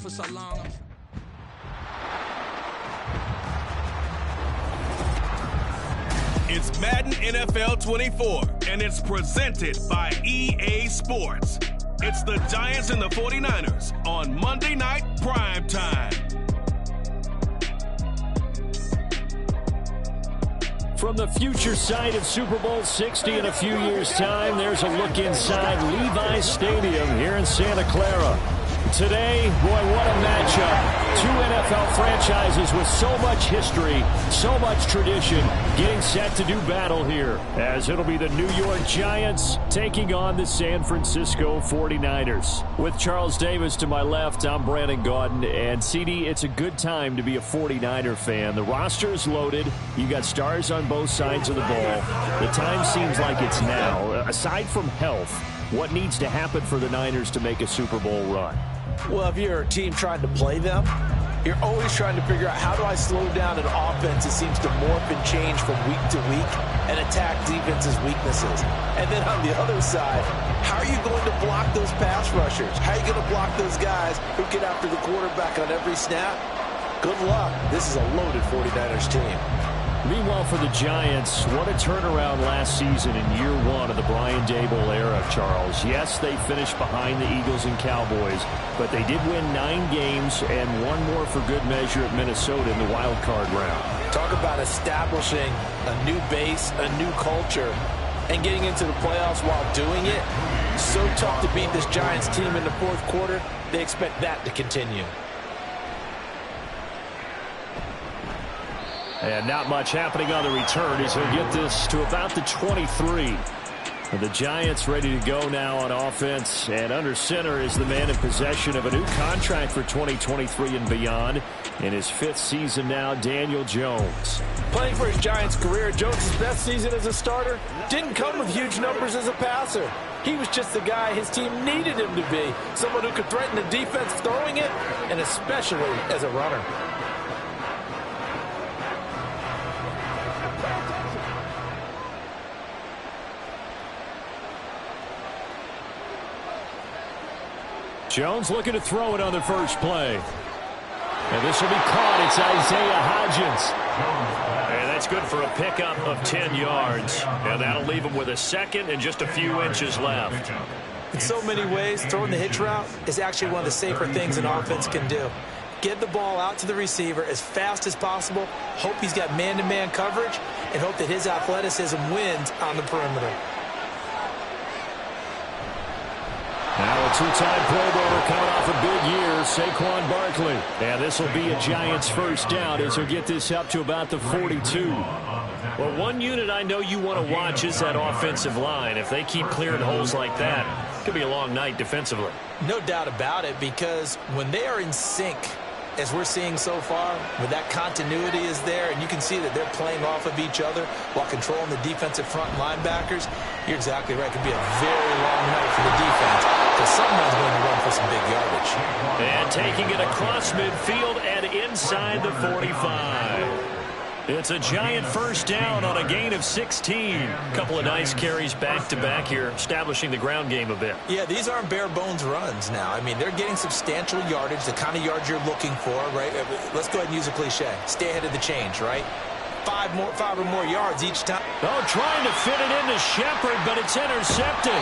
for so long. It's Madden NFL 24, and it's presented by EA Sports. It's the Giants and the 49ers on Monday Night Prime Time. From the future site of Super Bowl 60 in a few years' time, there's a look inside Levi's Stadium here in Santa Clara. Today, boy, what a matchup. Two NFL franchises with so much history, so much tradition, getting set to do battle here, as it'll be the New York Giants taking on the San Francisco 49ers. With Charles Davis to my left, I'm Brandon Gaudin, and CD, it's a good time to be a 49er fan. The roster is loaded. You got stars on both sides of the ball. The time seems like it's now. Aside from health, what needs to happen for the Niners to make a Super Bowl run? Well, if you're a team trying to play them, you're always trying to figure out how do I slow down an offense that seems to morph and change from week to week and attack defense's weaknesses. And then on the other side, how are you going to block those pass rushers? How are you going to block those guys who get after the quarterback on every snap? Good luck. This is a loaded 49ers team. Meanwhile, for the Giants, what a turnaround last season in year one of the Brian Daboll era, Charles. Yes, they finished behind the Eagles and Cowboys, but they did win 9 games and one more for good measure at Minnesota in the wild card round. Talk about establishing a new base, a new culture, and getting into the playoffs while doing it. So tough to beat this Giants team in the fourth quarter. They expect that to continue. And not much happening on the return as he'll get this to about the 23. And the Giants ready to go now on offense. And under center is the man in possession of a new contract for 2023 and beyond. In his 5th season now, Daniel Jones. Playing for his Giants career, Jones' best season as a starter didn't come with huge numbers as a passer. He was just the guy his team needed him to be. Someone who could threaten the defense throwing it, and especially as a runner. Jones looking to throw it on the first play. And this will be caught. It's Isaiah Hodgins. And that's good for a pickup of 10 yards. And that'll leave him with a second and just a few inches left. In so many ways, throwing the hitch route is actually one of the safer things an offense can do. Get the ball out to the receiver as fast as possible, hope he's got man-to-man coverage, and hope that his athleticism wins on the perimeter. Now a two-time Pro Bowler coming off a big year, Saquon Barkley. And this will be a Giants first down as he'll get this up to about the 42. Well, one unit I know you want to watch is that offensive line. If they keep clearing holes like that, it could be a long night defensively. No doubt about it, because when they are in sync, as we're seeing so far, when that continuity is there, and you can see that they're playing off of each other while controlling the defensive front linebackers, you're exactly right. It could be a very long night for the defense, because someone's going to run for some big yardage. And taking it across midfield and inside the 45. It's a Giant first down on a gain of 16. Couple of nice carries back-to-back here, establishing the ground game a bit. Yeah, these aren't bare-bones runs now. I mean, they're getting substantial yardage, the kind of yards you're looking for, right? Let's go ahead and use a cliche. Stay ahead of the change, right? 5 or more yards each time. Oh, trying to fit it into Shepard, but it's intercepted.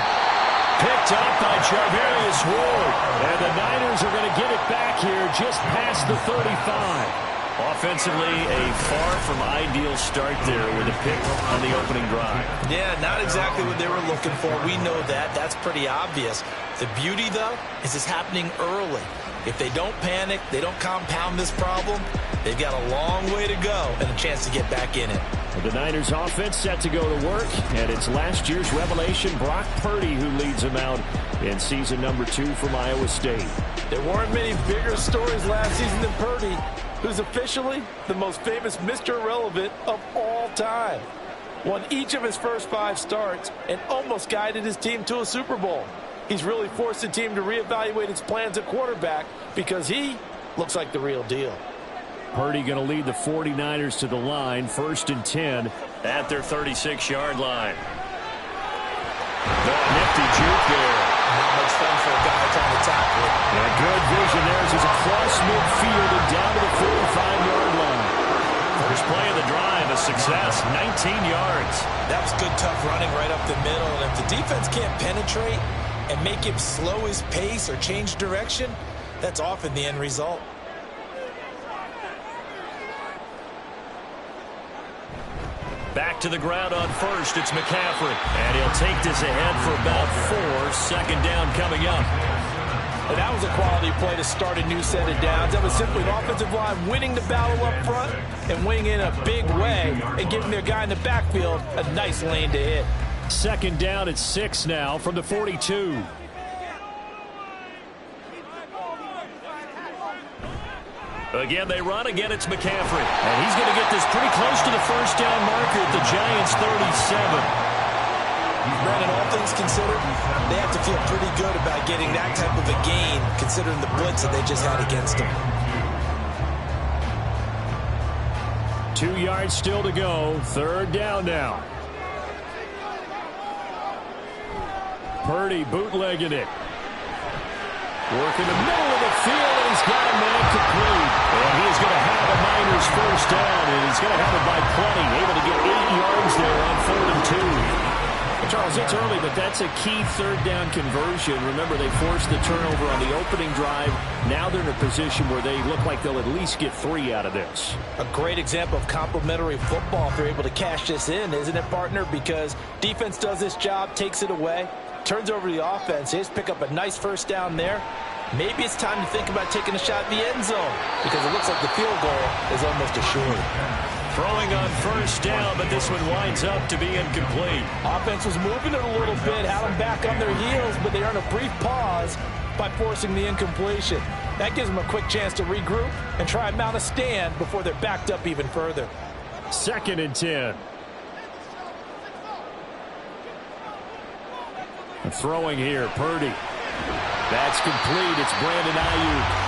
Picked up by Charvarius Ward. And the Niners are going to get it back here just past the 35. Offensively, a far from ideal start there with a pick on the opening drive. Yeah, not exactly what they were looking for. We know that. That's pretty obvious. The beauty, though, is it's happening early. If they don't panic, they don't compound this problem, they've got a long way to go and a chance to get back in it. The Niners offense set to go to work, and it's last year's revelation, Brock Purdy, who leads them out in season number 2 from Iowa State. There weren't many bigger stories last season than Purdy, who's officially the most famous Mr. Irrelevant of all time. Won each of his first 5 starts and almost guided his team to a Super Bowl. He's really forced the team to reevaluate its plans at quarterback because he looks like the real deal. Purdy going to lead the 49ers to the line, 1st and 10 at their 36-yard line. Nifty juke there. Not much fun for a guy trying to tackle it. Yeah, good vision there as there's a cross success, 19 yards. That was good, tough running right up the middle. And if the defense can't penetrate and make him slow his pace or change direction, that's often the end result. Back to the ground on first, it's McCaffrey. And he'll take this ahead for about 4. Second down coming up. And that was a quality play to start a new set of downs. That was simply an offensive line winning the battle up front and winning in a big way and giving their guy in the backfield a nice lane to hit. Second down at 6 now from the 42. Again, they run. Again, it's McCaffrey. And he's going to get this pretty close to the first down marker at the Giants' 37. Brandon, all things considered, they have to feel pretty good about getting that type of a gain, considering the blitz that they just had against them. 2 yards still to go. Third down now. Purdy bootlegging it. Working the middle of the field, and he's got a man complete. And he is going to have the Niners first down, and he's going to have it by plenty. Able to get 8 yards there on 4th and 2. Charles, it's early, but that's a key third down conversion. Remember, they forced the turnover on the opening drive. Now they're in a position where they look like they'll at least get 3 out of this. A great example of complementary football if they're able to cash this in, isn't it, partner? Because defense does this job, takes it away, turns over the offense. They just pick up a nice first down there. Maybe it's time to think about taking a shot in the end zone because it looks like the field goal is almost assured. Throwing on first down, but this one winds up to be incomplete. Offense was moving it a little bit, had them back on their heels, but they earn a brief pause by forcing the incompletion. That gives them a quick chance to regroup and try and mount a stand before they're backed up even further. 2nd and 10. Throwing here, Purdy. That's complete. It's Brandon Ayuk.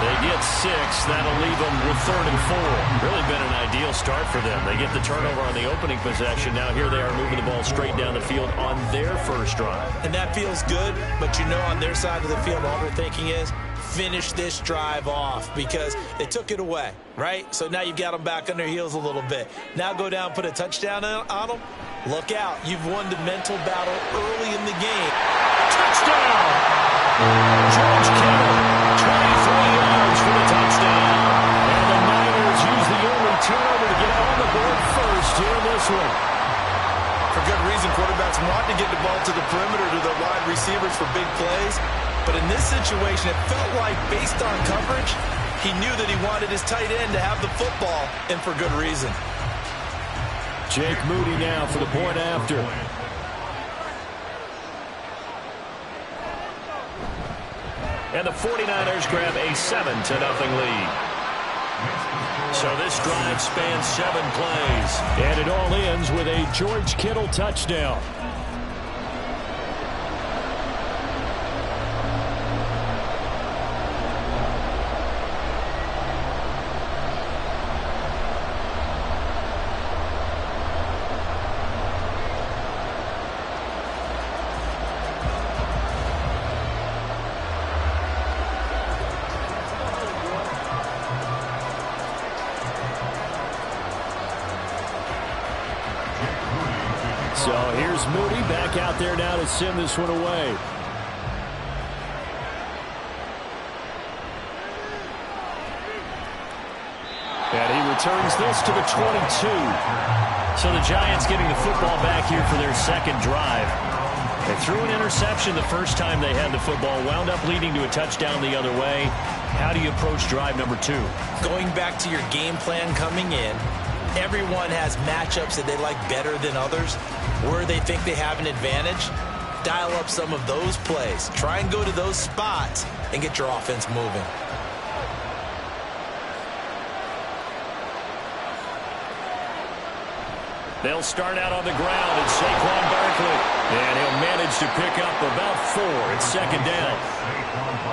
They get 6. That'll leave them with 3rd and 4. Really been an ideal start for them. They get the turnover on the opening possession. Now here they are moving the ball straight down the field on their first drive. And that feels good, but you know on their side of the field all they're thinking is finish this drive off because they took it away, right? So now you've got them back on their heels a little bit. Now go down, put a touchdown on them. Look out. You've won the mental battle early in the game. Touchdown! George Kittle, 23 yards for the touchdown. And the Niners use the only turnover to get on the board first here in this one. For good reason, quarterbacks want to get the ball to the perimeter to the wide receivers for big plays. But in this situation, it felt like based on coverage, he knew that he wanted his tight end to have the football, and for good reason. Jake Moody now for the point after. And the 49ers grab a 7-0 lead. So this drive spans 7 plays. And it all ends with a George Kittle touchdown. So here's Moody back out there now to send this one away. And he returns this to the 22. So the Giants getting the football back here for their second drive. They threw an interception the first time they had the football, wound up leading to a touchdown the other way. How do you approach drive number 2? Going back to your game plan coming in, everyone has matchups that they like better than others. Where they think they have an advantage, dial up some of those plays. Try and go to those spots and get your offense moving. They'll start out on the ground, and Saquon Barkley. And he'll manage to pick up about 4. It's second down.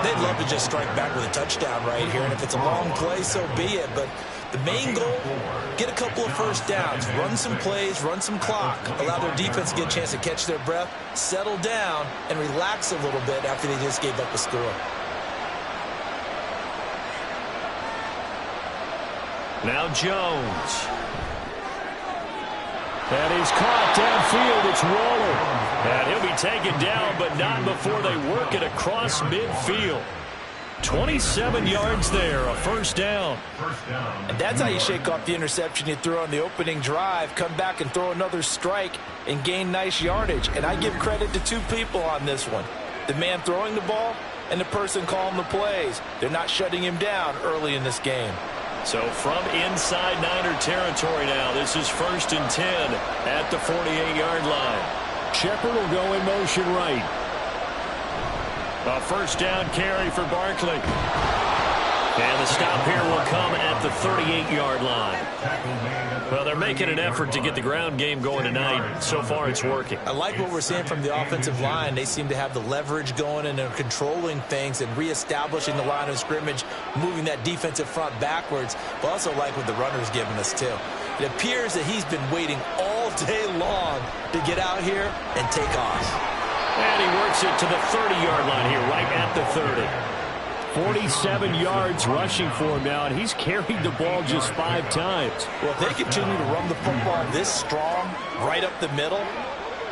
They'd love to just strike back with a touchdown right here, and if it's a long play, so be it. But the main goal, get a couple of first downs, run some plays, run some clock, allow their defense to get a chance to catch their breath, settle down, and relax a little bit after they just gave up a score. Now Jones. And he's caught downfield. It's Waller. And he'll be taken down, but not before they work it across midfield. 27 yards there, a first down. And that's how you shake off the interception you threw on the opening drive, come back and throw another strike and gain nice yardage. And I give credit to two people on this one. The man throwing the ball and the person calling the plays. They're not shutting him down early in this game. So from inside Niner territory now, this is 1st and 10 at the 48-yard line. Shepard will go in motion right. A first down carry for Barkley. And the stop here will come at the 38-yard line. Well, they're making an effort to get the ground game going tonight. So far, it's working. I like what we're seeing from the offensive line. They seem to have the leverage going, and they're controlling things and reestablishing the line of scrimmage, moving that defensive front backwards. But also like what the runner's giving us, too. It appears that he's been waiting all day long to get out here and take off. And he works it to the 30-yard line here, right at the 30. 47 yards rushing for him now, and he's carried the ball just 5 times. Well, if they continue to run the football this strong, right up the middle,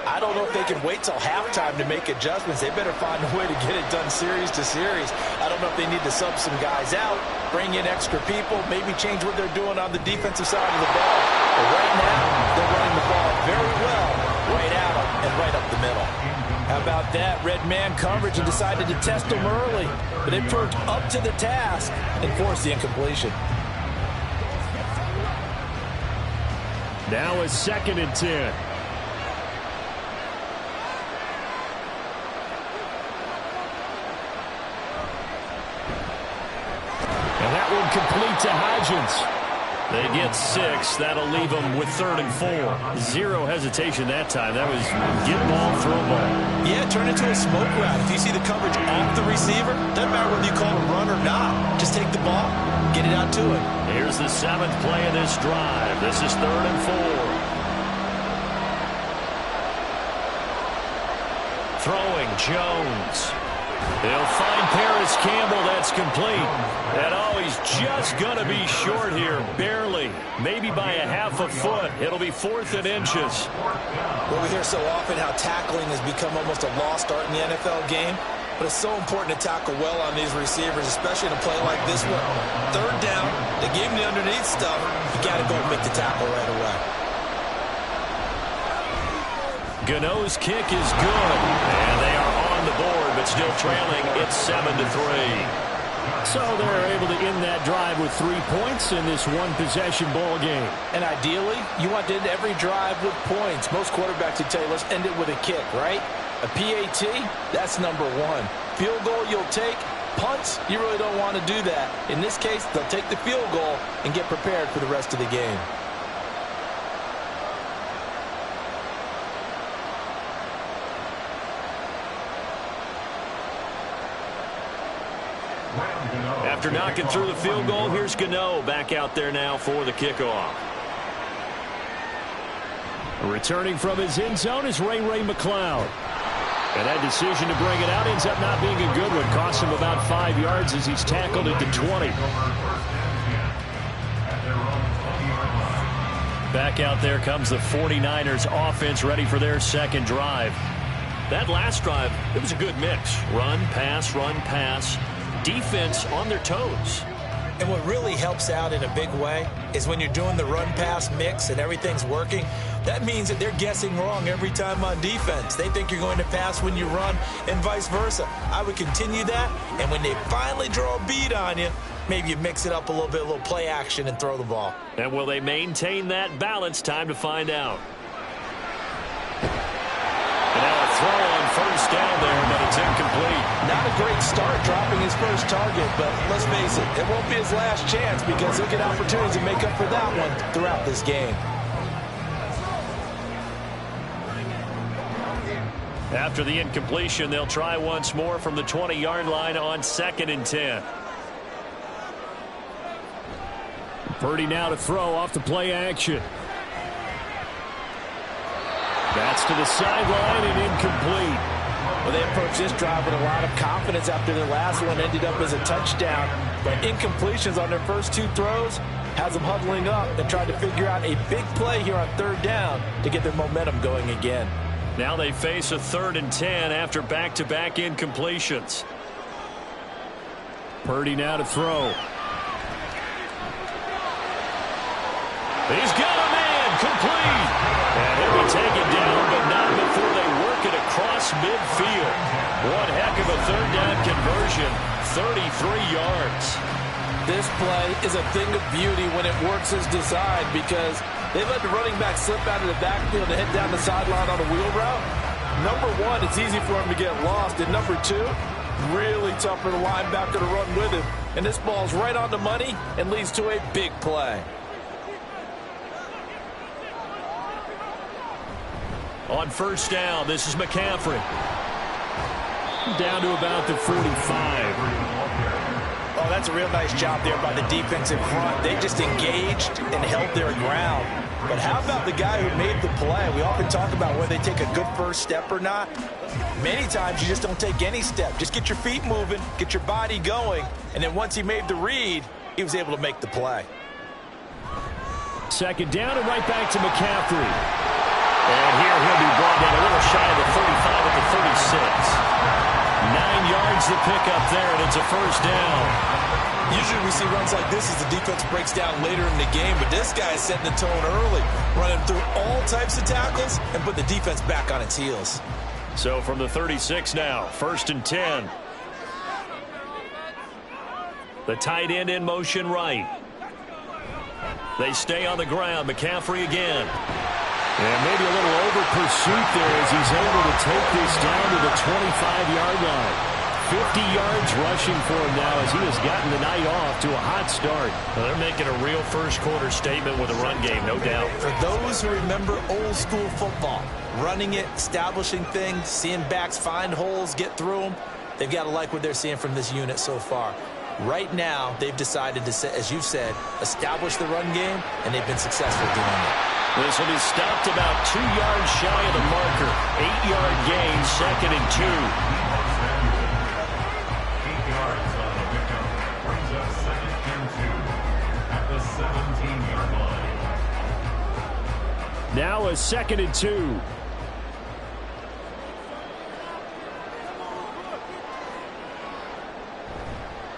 I don't know if they can wait till halftime to make adjustments. They better find a way to get it done series to series. I don't know if they need to sub some guys out, bring in extra people, maybe change what they're doing on the defensive side of the ball. But right now, they're running the ball very well, right at them and right up the middle. How about that? Red man coverage and decided to test them early. But they proved up to the task and forced the incompletion. Now it's 2nd and 10. And that one complete to Hodgins. They get 6. That'll leave them with 3rd and 4. Zero hesitation that time. That was get ball, throw ball. Yeah, turn into a smoke route. If you see the coverage off the receiver, doesn't matter whether you call a run or not. Just take the ball, get it out to him. Here's the 7th play of this drive. This is 3rd and 4. Throwing Jones. They'll find Paris Campbell. That's complete. And oh, he's just going to be short here. Barely. Maybe by a half a foot. It'll be 4th and inches. Well, we hear so often how tackling has become almost a lost art in the NFL game. But it's so important to tackle well on these receivers, especially in a play like this one. 3rd down, they gave him the underneath stuff. You got to go and make the tackle right away. Gano's kick is good. And they are on the board, but still trailing. It's 7-3. So they're able to end that drive with 3 points in this one-possession ball game. And ideally, you want to end every drive with points. Most quarterbacks would tell you, let's end it with a kick, right? A PAT, that's number 1. Field goal you'll take. Punts, you really don't want to do that. In this case, they'll take the field goal and get prepared for the rest of the game. After knocking through the field goal, here's Gano back out there now for the kickoff. Returning from his end zone is Ray McLeod. And that decision to bring it out ends up not being a good one. Costs him about 5 yards as he's tackled at the 20. Back out there comes the 49ers offense ready for their second drive. That last drive, it was a good mix. Run, pass. Defense on their toes. And what really helps out in a big way is when you're doing the run-pass mix and everything's working, that means that they're guessing wrong every time on defense. They think you're going to pass when you run and vice versa. I would continue that, and when they finally draw a bead on you, maybe you mix it up a little bit, a little play action, and throw the ball. And will they maintain that balance? Time to find out. And now a throw on first down there, but it's incomplete. Not a great start dropping his first target, but let's face it, it won't be his last chance because he'll get opportunities to make up for that one throughout this game. After the incompletion, they'll try once more from the 20-yard line on 2nd and 10. Purdy now to throw off the play action. That's to the sideline and incomplete. Well, they approached this drive with a lot of confidence after their last one ended up as a touchdown. But incompletions on their first 2 throws, has them huddling up and trying to figure out a big play here on third down to get their momentum going again. Now they face a 3rd and 10 after back-to-back incompletions. Purdy now to throw. He's got a man complete. And he'll be taken down, but not before they work it across midfield. One heck of a 3rd down conversion, 33 yards. This play is a thing of beauty when it works as designed because they let the running back slip out of the backfield and head down the sideline on a wheel route. Number one, it's easy for him to get lost. And number two, really tough for the linebacker to run with him. And this ball's right on the money and leads to a big play. On first down, this is McCaffrey. Down to about the 45. Oh, that's a real nice job there by the defensive front. They just engaged and held their ground. But how about the guy who made the play? We often talk about whether they take a good first step or not. Many times you just don't take any step. Just get your feet moving, get your body going, and then once he made the read, he was able to make the play. Second down and right back to McCaffrey. And here he'll be brought in a little shy of the 35 at the 36. 9 yards to pick up there, and it's a first down. Usually we see runs like this as the defense breaks down later in the game, but this guy is setting the tone early, running through all types of tackles and put the defense back on its heels. So from the 36 now, 1st and 10. The tight end in motion right. They stay on the ground. McCaffrey again. And maybe a little over pursuit there as he's able to take this down to the 25-yard line. 50 yards rushing for him now as he has gotten the night off to a hot start. Well, they're making a real first-quarter statement with a run game, no doubt. For those who remember old-school football, running it, establishing things, seeing backs find holes, get through them, they've got to like what they're seeing from this unit so far. Right now, they've decided to, as you've said, establish the run game, and they've been successful doing it. This will be stopped about 2 yards shy of the marker. 8-yard gain, 2nd and 2. 8 yards on the pickup brings up 2nd and 2 at the 17-yard line. Now a 2nd and 2.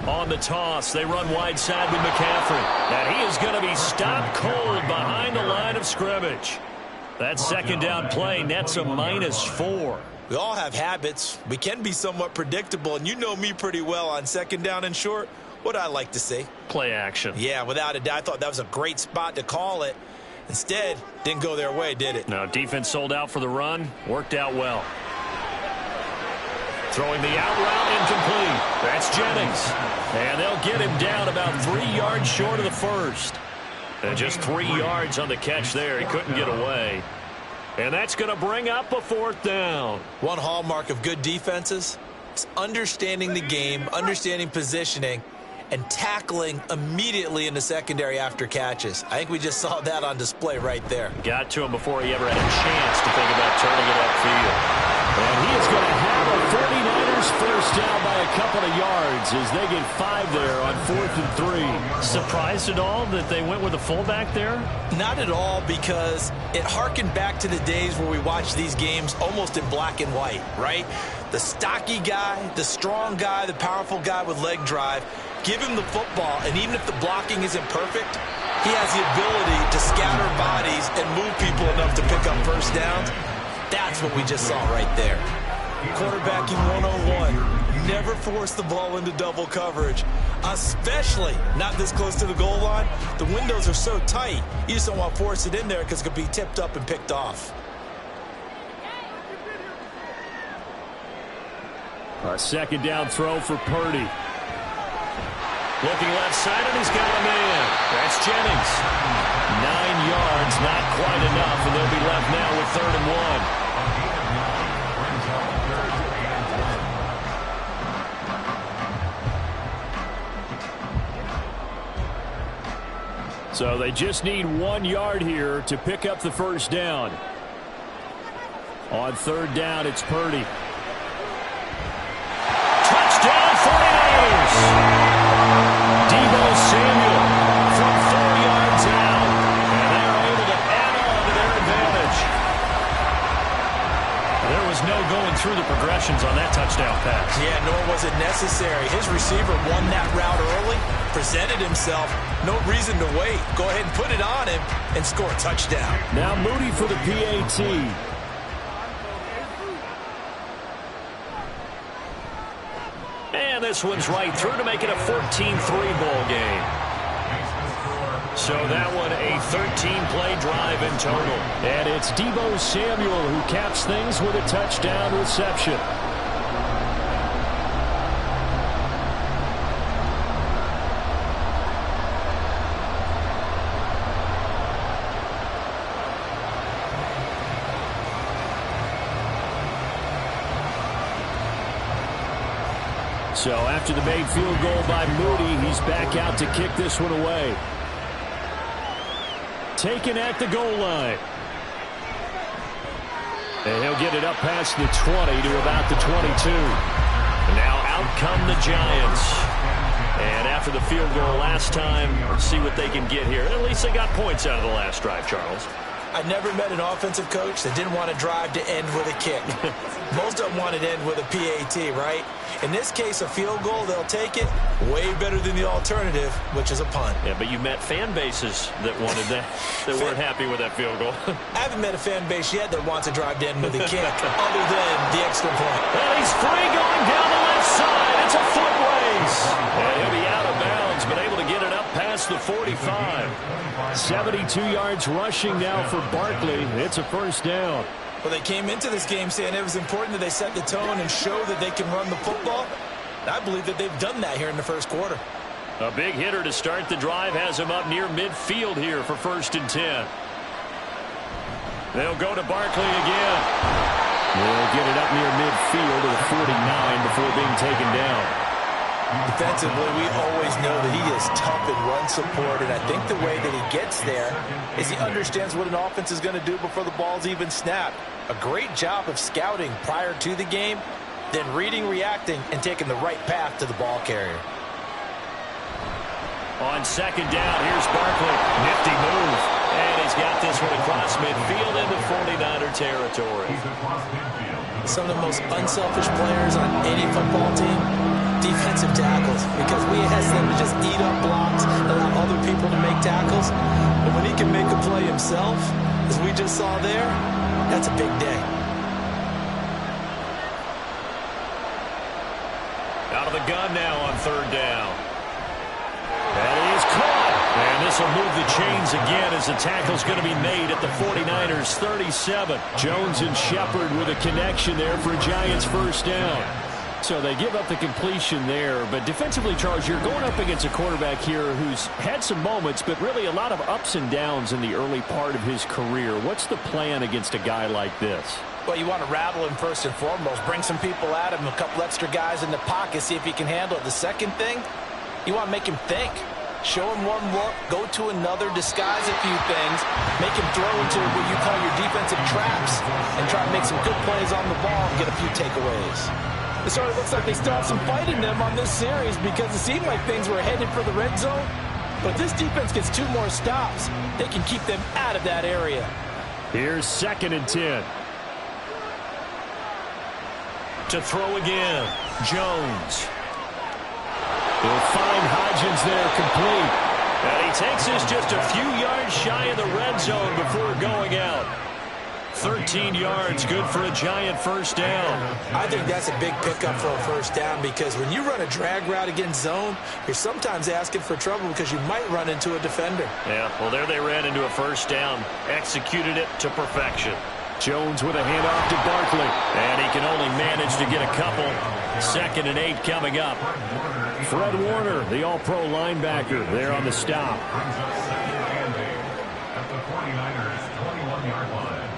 On the toss, they run wide side with McCaffrey. And he is going to be stopped cold behind the line of scrimmage. That 2nd down play nets a -4. We all have habits. We can be somewhat predictable, and you know me pretty well on 2nd down and short. What I like to see. Play action. Yeah, without a doubt. I thought that was a great spot to call it. Instead, didn't go their way, did it? No, defense sold out for the run. Worked out well. Throwing the out route incomplete. That's Jennings. And they'll get him down about 3 yards short of the first. And just 3 yards on the catch there. He couldn't get away. And that's going to bring up a 4th down. One hallmark of good defenses is understanding the game, understanding positioning, and tackling immediately in the secondary after catches. I think we just saw that on display right there. Got to him before he ever had a chance to think about turning it upfield. And he is going to have a 49ers first down by a couple of yards as they get 5 there on 4th and 3. Surprised at all that they went with a fullback there? Not at all, because it harkened back to the days where we watched these games almost in black and white, right? The stocky guy, the strong guy, the powerful guy with leg drive. Give him the football, and even if the blocking isn't perfect, he has the ability to scatter bodies and move people enough to pick up first downs. That's what we just saw right there. Quarterbacking 101. Never force the ball into double coverage, especially not this close to the goal line. The windows are so tight, you just don't want to force it in there because it could be tipped up and picked off. A 2nd down throw for Purdy. Looking left side, and he's got a man. That's Jennings. 9 yards, not quite enough, and they'll be left now with 3rd and 1. So they just need 1 yard here to pick up the first down. On 3rd down, it's Purdy. Touchdown, 49ers! Deebo Samuel from 4 yards presented himself. No reason to wait. Go ahead and put it on him and score a touchdown. Now Moody for the PAT. And this one's right through to make it a 14-3 ball game. So that one a 13-play drive in total. And it's Deebo Samuel who caps things with a touchdown reception. So after the made field goal by Moody, he's back out to kick this one away. Taken at the goal line. And he'll get it up past the 20 to about the 22. And now out come the Giants. And after the field goal last time, let's see what they can get here. At least they got points out of the last drive, Charles. I never met an offensive coach that didn't want to drive to end with a kick. Most of them want to end with a PAT, right? In this case, a field goal, they'll take it. Way better than the alternative, which is a punt. Yeah, but you met fan bases that wanted that, that weren't happy with that field goal. I haven't met a fan base yet that wants to drive to end with a kick, other than the extra point. And he's free going down the left side. It's a foot race. And he'll be out of bounds, but able to get it up past the 45. 72 yards rushing now for Barkley. It's a first down. Well, they came into this game saying it was important that they set the tone and show that they can run the football. And I believe that they've done that here in the first quarter. A big hitter to start the drive has him up near midfield here for 1st and 10. They'll go to Barkley again. They'll get it up near midfield to the 49 before being taken down. Defensively, we always know that he is tough in run support, and I think the way that he gets there is he understands what an offense is going to do before the ball's even snapped. A great job of scouting prior to the game, then reading, reacting, and taking the right path to the ball carrier. On 2nd down, here's Barkley. Nifty move. And he's got this one across midfield into 49er territory. Some of the most unselfish players on any football team, defensive tackles, because we ask them to just eat up blocks, allow other people to make tackles. But when he can make a play himself, as we just saw there, that's a big day. Out of the gun now on 3rd down. And he is caught. And this will move the chains again as the tackle's going to be made at the 49ers 37. Jones and Shepard with a connection there for a Giants first down. So they give up the completion there. But defensively, Charles, you're going up against a quarterback here who's had some moments, but really a lot of ups and downs in the early part of his career. What's the plan against a guy like this? Well, you want to rattle him first and foremost. Bring some people at him, a couple extra guys in the pocket, see if he can handle it. The second thing, you want to make him think. Show him one look, go to another, disguise a few things, make him throw into what you call your defensive traps, and try to make some good plays on the ball and get a few takeaways. It sort of looks like they still have some fight in them on this series because it seemed like things were headed for the red zone. But this defense gets 2 more stops. They can keep them out of that area. Here's 2nd and 10. To throw again, Jones. They'll find Hodgins there complete. And he takes this just a few yards shy of the red zone before going out. 13 yards, good for a Giant first down. I think that's a big pickup for a first down because when you run a drag route against zone, you're sometimes asking for trouble because you might run into a defender. Yeah, well, there they ran into a first down. Executed it to perfection. Jones with a handoff to Barkley. And he can only manage to get a couple. 2nd and 8 coming up. Fred Warner, the all-pro linebacker, there on the stop. At the 49ers 21-yard line.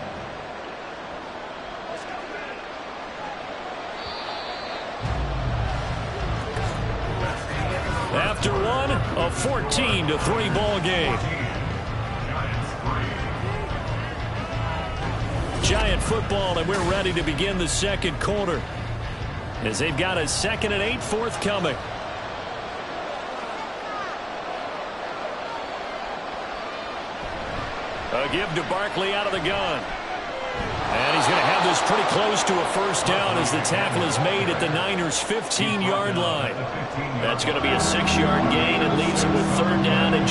After one, a 14-3 ball game. Giant football, and we're ready to begin the 2nd quarter as they've got a 2nd and 8 forthcoming. A give to Barkley out of the gun. And he's going to have this pretty close to a first down as the tackle is made at the Niners' 15-yard line. That's going to be a 6-yard gain and leaves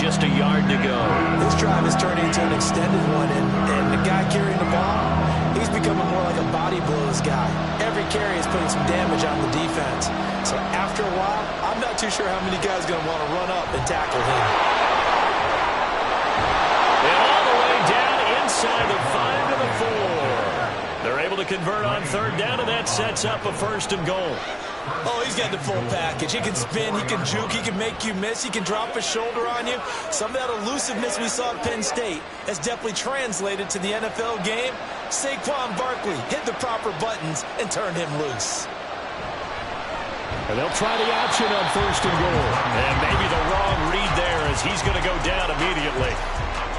just a yard to go. This drive is turning into an extended one, and the guy carrying the ball, he's becoming more like a body blows guy. Every carry is putting some damage on the defense. So after a while, I'm not too sure how many guys are going to want to run up and tackle him. And all the way down inside the 5 to the 4. They're able to convert on third down, and that sets up a 1st and goal. Oh, he's got the full package. He can spin, he can juke, he can make you miss, he can drop his shoulder on you. Some of that elusiveness we saw at Penn State has definitely translated to the NFL game. Saquon Barkley hit the proper buttons and turned him loose. And they'll try the option on 1st and goal. And maybe the wrong read there as he's going to go down immediately.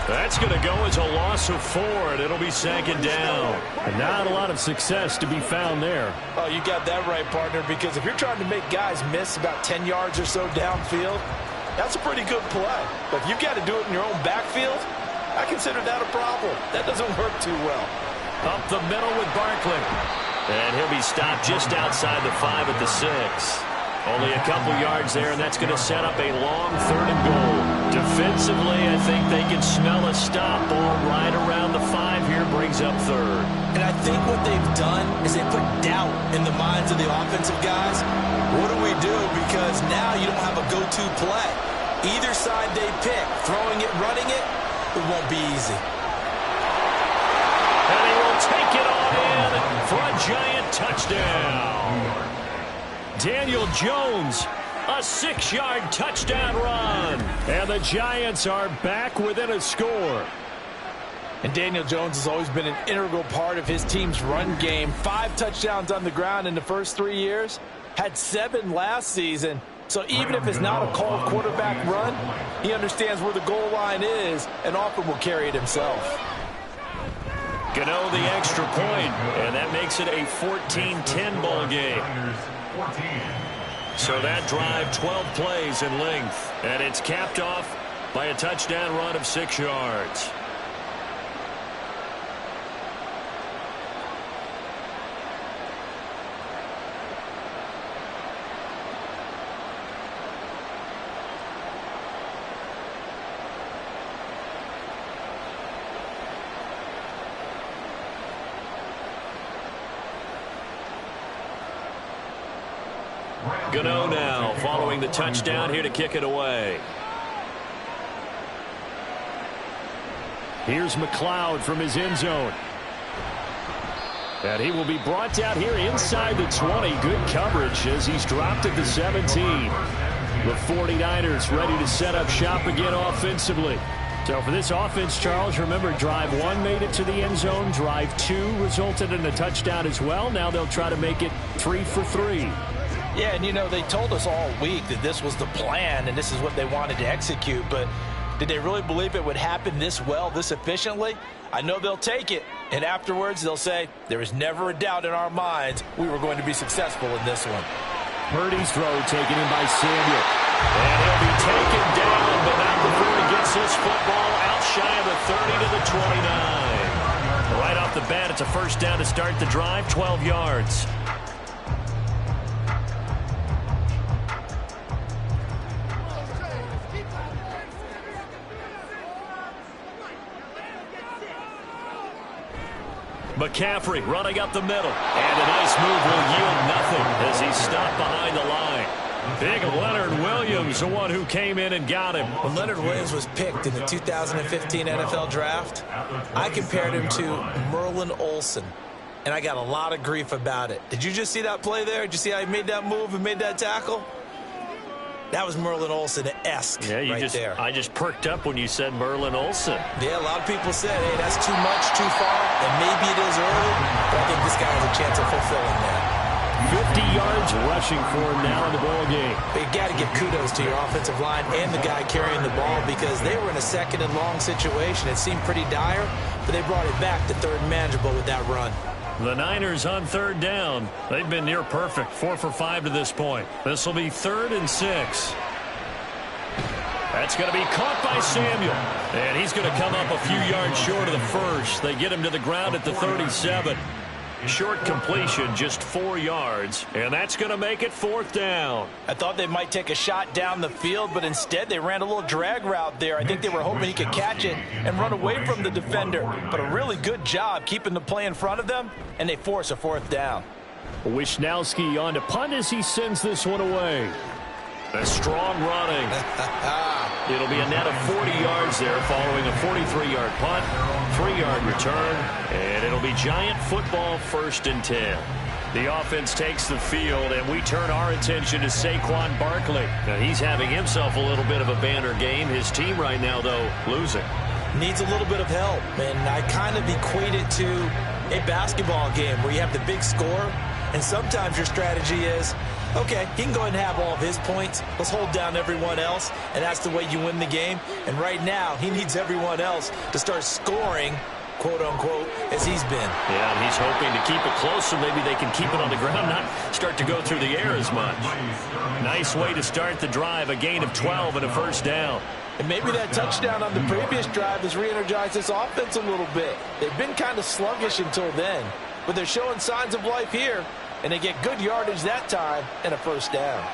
That's going to go as a loss of 4, and it'll be 2nd down. And not a lot of success to be found there. Oh, you got that right, partner, because if you're trying to make guys miss about 10 yards or so downfield, that's a pretty good play. But if you've got to do it in your own backfield, I consider that a problem. That doesn't work too well. Up the middle with Barkley. And he'll be stopped just outside the 5 at the 6. Only a couple yards there, and that's going to set up a long 3rd and goal. Defensively, I think they can smell a stop. Ball right around the 5 here brings up 3rd. And I think what they've done is they put doubt in the minds of the offensive guys. What do we do? Because now you don't have a go-to play. Either side they pick, throwing it, running it, it won't be easy. And he will take it on in for a giant touchdown. Daniel Jones, a 6-yard touchdown run. And the Giants are back within a score. And Daniel Jones has always been an integral part of his team's run game. 5 touchdowns on the ground in the first 3 years. Had 7 last season. So even if it's not a called quarterback run, he understands where the goal line is and often will carry it himself. Gano the extra point, and that makes it a 14-10 ball game. So that drive, 12 plays in length, and it's capped off by a touchdown run of 6 yards. Gano now following the touchdown here to kick it away. Here's McLeod from his end zone. And he will be brought down here inside the 20. Good coverage as he's dropped at the 17. The 49ers ready to set up shop again offensively. So for this offense, Charles, remember drive 1 made it to the end zone. Drive 2 resulted in a touchdown as well. Now they'll try to make it 3 for 3. Yeah, and you know, they told us all week that this was the plan and this is what they wanted to execute, but did they really believe it would happen this well, this efficiently? I know they'll take it, and afterwards they'll say, there is never a doubt in our minds we were going to be successful in this one. Purdy's throw taken in by Samuel. And he'll be taken down, but not before he gets this football out shy of the 30 to the 29. Right off the bat, it's a 1st down to start the drive, 12 yards. McCaffrey running up the middle. And a nice move will yield nothing as he's stopped behind the line. Big Leonard Williams, the one who came in and got him. When Leonard Williams was picked in the 2015 NFL Draft, I compared him to Merlin Olsen, and I got a lot of grief about it. Did you just see that play there? Did you see how he made that move and made that tackle? That was Merlin Olsen-esque there. I just perked up when you said Merlin Olsen. Yeah, a lot of people said, hey, that's too much, too far, and maybe it is early, but I think this guy has a chance of fulfilling that. 50 yards rushing for him now in the ball game. But you got to give kudos to your offensive line and the guy carrying the ball because they were in a 2nd and long situation. It seemed pretty dire, but they brought it back to 3rd and manageable with that run. The Niners on 3rd down. They've been near perfect, 4 for 5 to this point. This will be 3rd and 6. That's going to be caught by Samuel. And he's going to come up a few yards short of the 1st. They get him to the ground at the 37. Short completion, just 4 yards, and that's going to make it 4th down. I thought they might take a shot down the field, but instead they ran a little drag route there. I think they were hoping he could catch it and run away from the defender. But a really good job keeping the play in front of them, and they force a 4th down. Wisnowski on to punt as he sends this one away. A strong running. It'll be a net of 40 yards there following a 43-yard punt, 3-yard return, and it'll be Giant football 1st and 10. The offense takes the field, and we turn our attention to Saquon Barkley. Now, he's having himself a little bit of a banner game. His team right now, though, losing. Needs a little bit of help, and I kind of equate it to a basketball game where you have the big score, and sometimes your strategy is, okay, he can go ahead and have all of his points. Let's hold down everyone else, and that's the way you win the game. And right now, he needs everyone else to start scoring, quote-unquote, as he's been. Yeah, and he's hoping to keep it close so maybe they can keep it on the ground, not start to go through the air as much. Nice way to start the drive, a gain of 12 and a 1st down. And maybe that touchdown on the previous drive has re-energized this offense a little bit. They've been kind of sluggish until then, but they're showing signs of life here. And they get good yardage that time and a 1st down.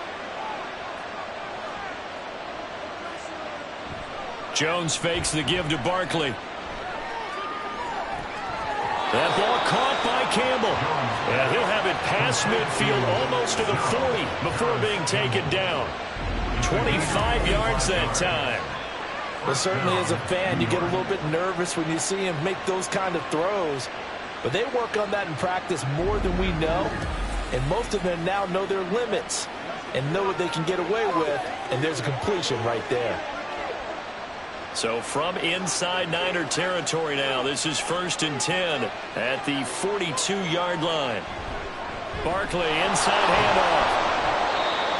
Jones fakes the give to Barkley. That ball caught by Campbell. And he'll have it past midfield almost to the 40 before being taken down. 25 yards that time. Well, certainly as a fan, you get a little bit nervous when you see him make those kind of throws. But they work on that in practice more than we know. And most of them now know their limits and know what they can get away with. And there's a completion right there. So from inside Niner territory now, this is 1st and 10 at the 42-yard line. Barkley inside handoff.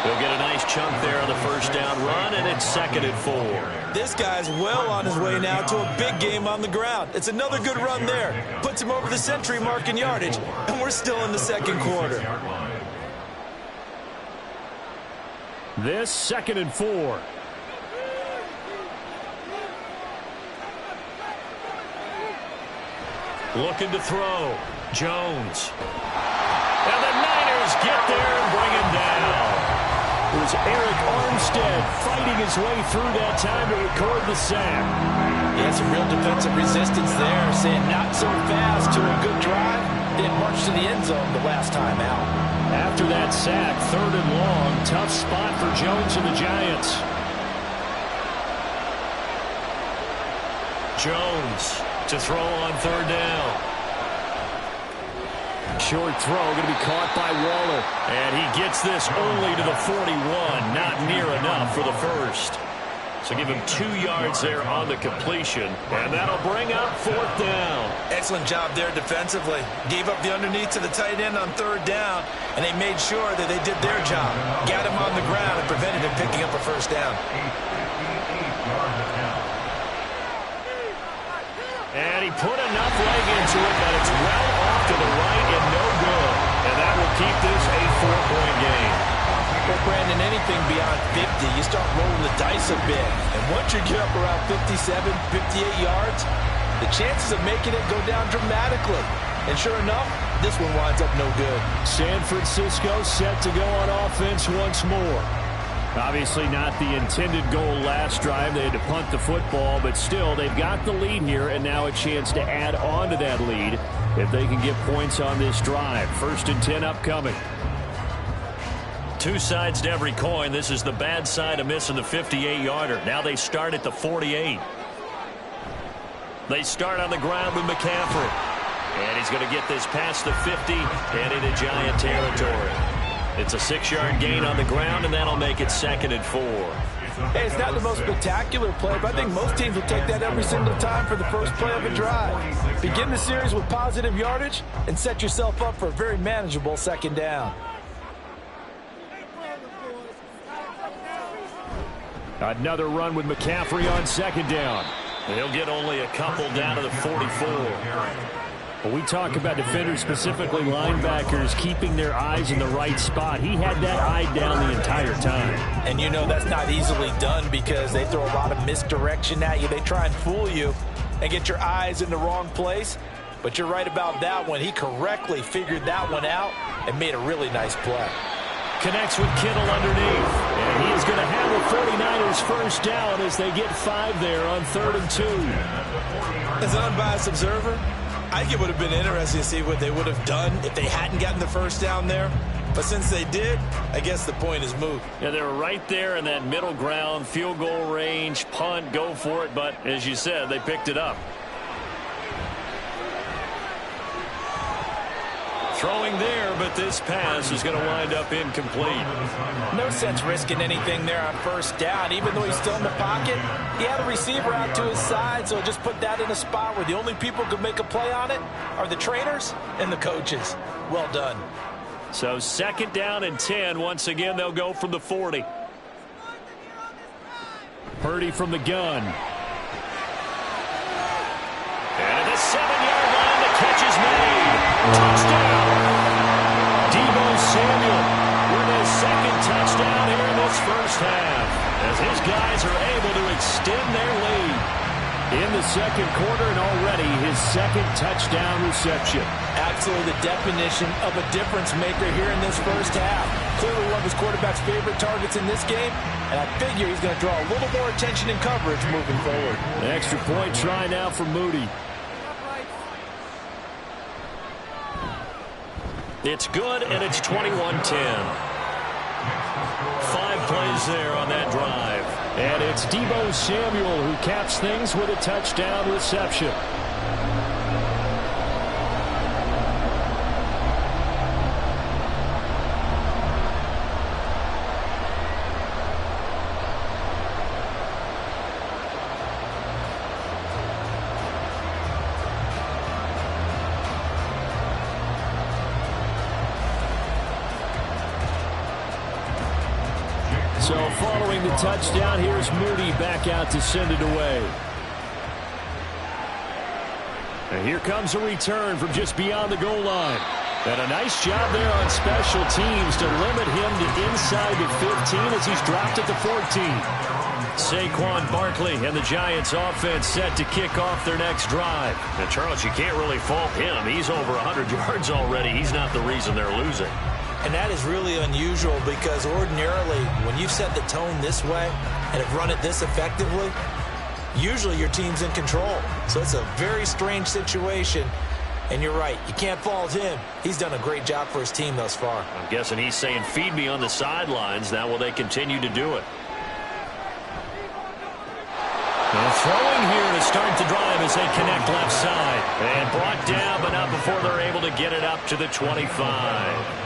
He'll get a nice chunk there on the 1st down run, and it's 2nd and 4. This guy's well on his way now to a big game on the ground. It's another good run there. Puts him over the century mark in yardage, and we're still in the 2nd quarter. This 2nd and 4. Looking to throw. Jones. And the Niners get there and bring him down. It was Eric Armstead fighting his way through that time to record the sack. Yeah, some real defensive resistance there, saying not so fast to a good drive. Didn't march to the end zone the last time out. After that sack, 3rd and long, tough spot for Jones and the Giants. Jones to throw on 3rd down. Short throw going to be caught by Waller. And he gets this only to the 41. Not near enough for the 1st. So give him 2 yards there on the completion. And that'll bring up 4th down. Excellent job there defensively. Gave up the underneath to the tight end on 3rd down. And they made sure that they did their job. Got him on the ground and prevented him picking up a 1st down. And he put enough leg into it, but it's well off to the right and no good. And that will keep this a 4-point game. Well, Brandon, anything beyond 50, you start rolling the dice a bit. And once you get up around 57, 58 yards, the chances of making it go down dramatically. And sure enough, this one winds up no good. San Francisco set to go on offense once more. Obviously not the intended goal last drive. They had to punt the football, but still, they've got the lead here, and now a chance to add on to that lead if they can get points on this drive. 1st and 10 upcoming. 2 sides to every coin. This is the bad side of missing the 58-yarder. Now they start at the 48. They start on the ground with McCaffrey. And he's going to get this past the 50 and into Giant territory. It's a 6-yard gain on the ground, and that'll make it 2nd and 4. Hey, it's not the most spectacular play, but I think most teams will take that every single time for the first play of a drive. Begin the series with positive yardage and set yourself up for a very manageable 2nd down. Another run with McCaffrey on 2nd down. He'll get only a couple down to the 44. When we talk about defenders, specifically linebackers, keeping their eyes in the right spot, he had that eye down the entire time. And you know that's not easily done because they throw a lot of misdirection at you. They try and fool you and get your eyes in the wrong place. But you're right about that one. He correctly figured that one out and made a really nice play. Connects with Kittle underneath. And he is going to have the 49ers first down as they get 5 there on 3rd and 2. As an unbiased observer, I think it would have been interesting to see what they would have done if they hadn't gotten the first down there. But since they did, I guess the point is moot. Yeah, they were right there in that middle ground, field goal range, punt, go for it. But as you said, they picked it up. Throwing there, but this pass is going to wind up incomplete. No sense risking anything there on first down. Even though he's still in the pocket, he had a receiver out to his side, so just put that in a spot where the only people who could make a play on it are the trainers and the coaches. Well done. So 2nd down and 10. Once again, they'll go from the 40. Purdy from the gun. And at the 7-yard line, the catch is made. Touchdown. Deebo Samuel with his 2nd touchdown here in this first half, as his guys are able to extend their lead in the 2nd quarter, and already his 2nd touchdown reception. Absolutely the definition of a difference maker here in this first half. Clearly one of his quarterback's favorite targets in this game, and I figure he's going to draw a little more attention and coverage moving forward. An extra point try now for Moody. It's good, and it's 21-10. 5 plays there on that drive. And it's Deebo Samuel who caps things with a touchdown reception. So following the touchdown, here's Moody back out to send it away. And here comes a return from just beyond the goal line. And a nice job there on special teams to limit him to inside the 15 as he's dropped at the 14. Saquon Barkley and the Giants offense set to kick off their next drive. And Charles, you can't really fault him. He's over 100 yards already. He's not the reason they're losing. And that is really unusual because ordinarily when you've set the tone this way and have run it this effectively, usually your team's in control. So it's a very strange situation. And you're right, you can't fault him. He's done a great job for his team thus far. I'm guessing he's saying, feed me on the sidelines. Now will they continue to do it? And throwing here to start the drive as they connect left side. And brought down, but not before they're able to get it up to the 25.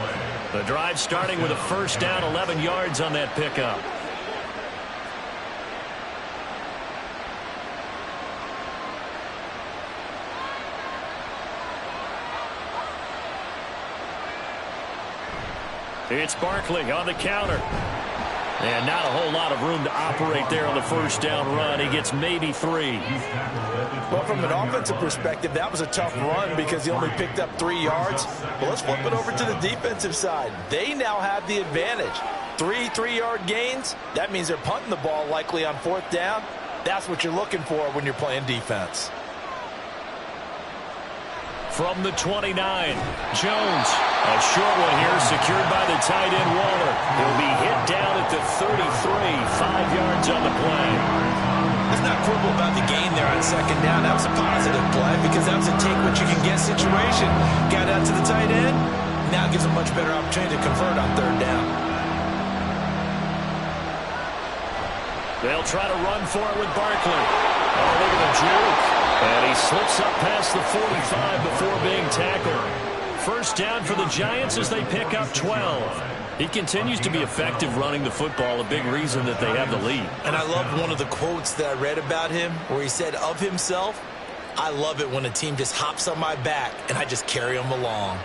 The drive starting with a first down, 11 yards on that pickup. It's Barkley on the counter. And not a whole lot of room to operate there on the first down run. He gets maybe 3. Well, from an offensive perspective, that was a tough run because he only picked up 3 yards. Well, let's flip it over to the defensive side. They now have the advantage. 3 3-yard gains. That means they're punting the ball likely on 4th down. That's what you're looking for when you're playing defense. From the 29, Jones. A short one here, secured by the tight end Waller. He'll be hit down at the 33, 5 yards on the play. Let's not quibble about the gain there on 2nd down. That was a positive play because that was a take-what-you-can-get situation. Got out to the tight end. Now gives a much better opportunity to convert on 3rd down. They'll try to run for it with Barkley. Oh, look at the juke. And he slips up past the 45 before being tackled. First down for the Giants as they pick up 12. He continues to be effective running the football, a big reason that they have the lead. And I love one of the quotes that I read about him where he said of himself, I love it when a team just hops on my back and I just carry them along.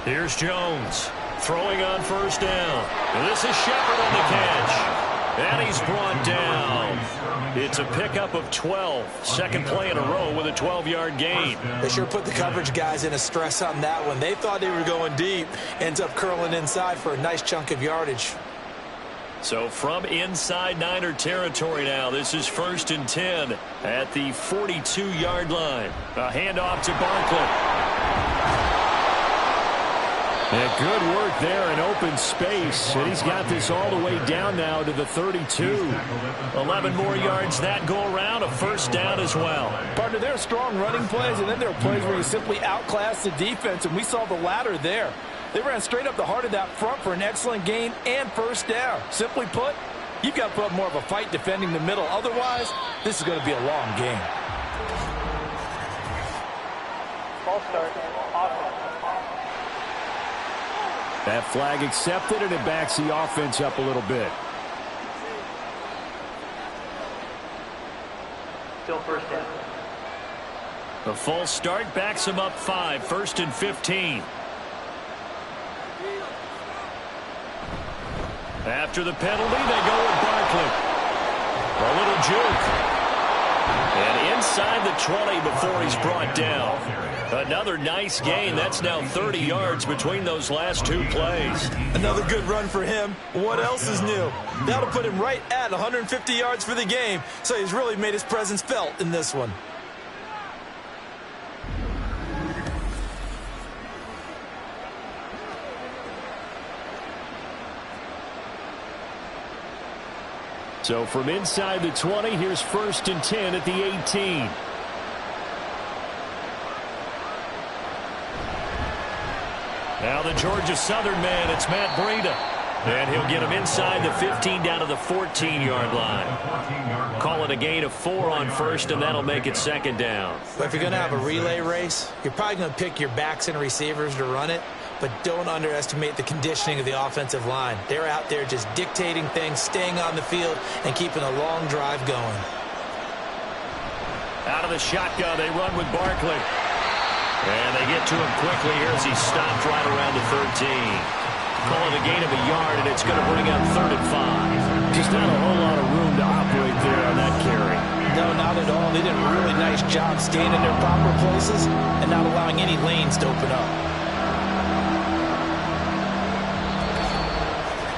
Here's Jones throwing on first down. And this is Shepard on the catch. And he's brought down. It's a pickup of 12. 2nd play in a row with a 12-yard gain. They sure put the coverage guys in a stress on that one. They thought they were going deep. Ends up curling inside for a nice chunk of yardage. So from inside Niner territory now, this is 1st and 10 at the 42-yard line. A handoff to Barkley. And good work there in open space. And he's got this all the way down now to the 32. 11 more yards that go around. A first down as well. Partner, there are strong running plays, and then there are plays where you simply outclass the defense, and we saw the latter there. They ran straight up the heart of that front for an excellent gain and first down. Simply put, you've got to put up more of a fight defending the middle. Otherwise, this is going to be a long game. Ball start. Offense. That flag accepted, and it backs the offense up a little bit. Still first down. The false start backs him up 5. 1st and 15. After the penalty, they go with Barkley. A little juke. And inside the 20 before he's brought down. Another nice gain. That's now 30 yards between those last two plays. Another good run for him. What else is new? That'll put him right at 150 yards for the game. So he's really made his presence felt in this one. So from inside the 20, here's 1st and 10 at the 18. Now the Georgia Southern man, it's Matt Breida. And he'll get him inside the 15 down to the 14-yard line. Call it a gain of 4 on first, and that'll make it 2nd down. But if you're going to have a relay race, you're probably going to pick your backs and receivers to run it. But don't underestimate the conditioning of the offensive line. They're out there just dictating things, staying on the field, and keeping a long drive going. Out of the shotgun, they run with Barkley. And they get to him quickly here as he stopped right around the 13. Call it a gain of a yard, and it's going to bring up 3rd and 5. Just not a whole lot of room to operate there on that carry. No, not at all. They did a really nice job staying in their proper places and not allowing any lanes to open up.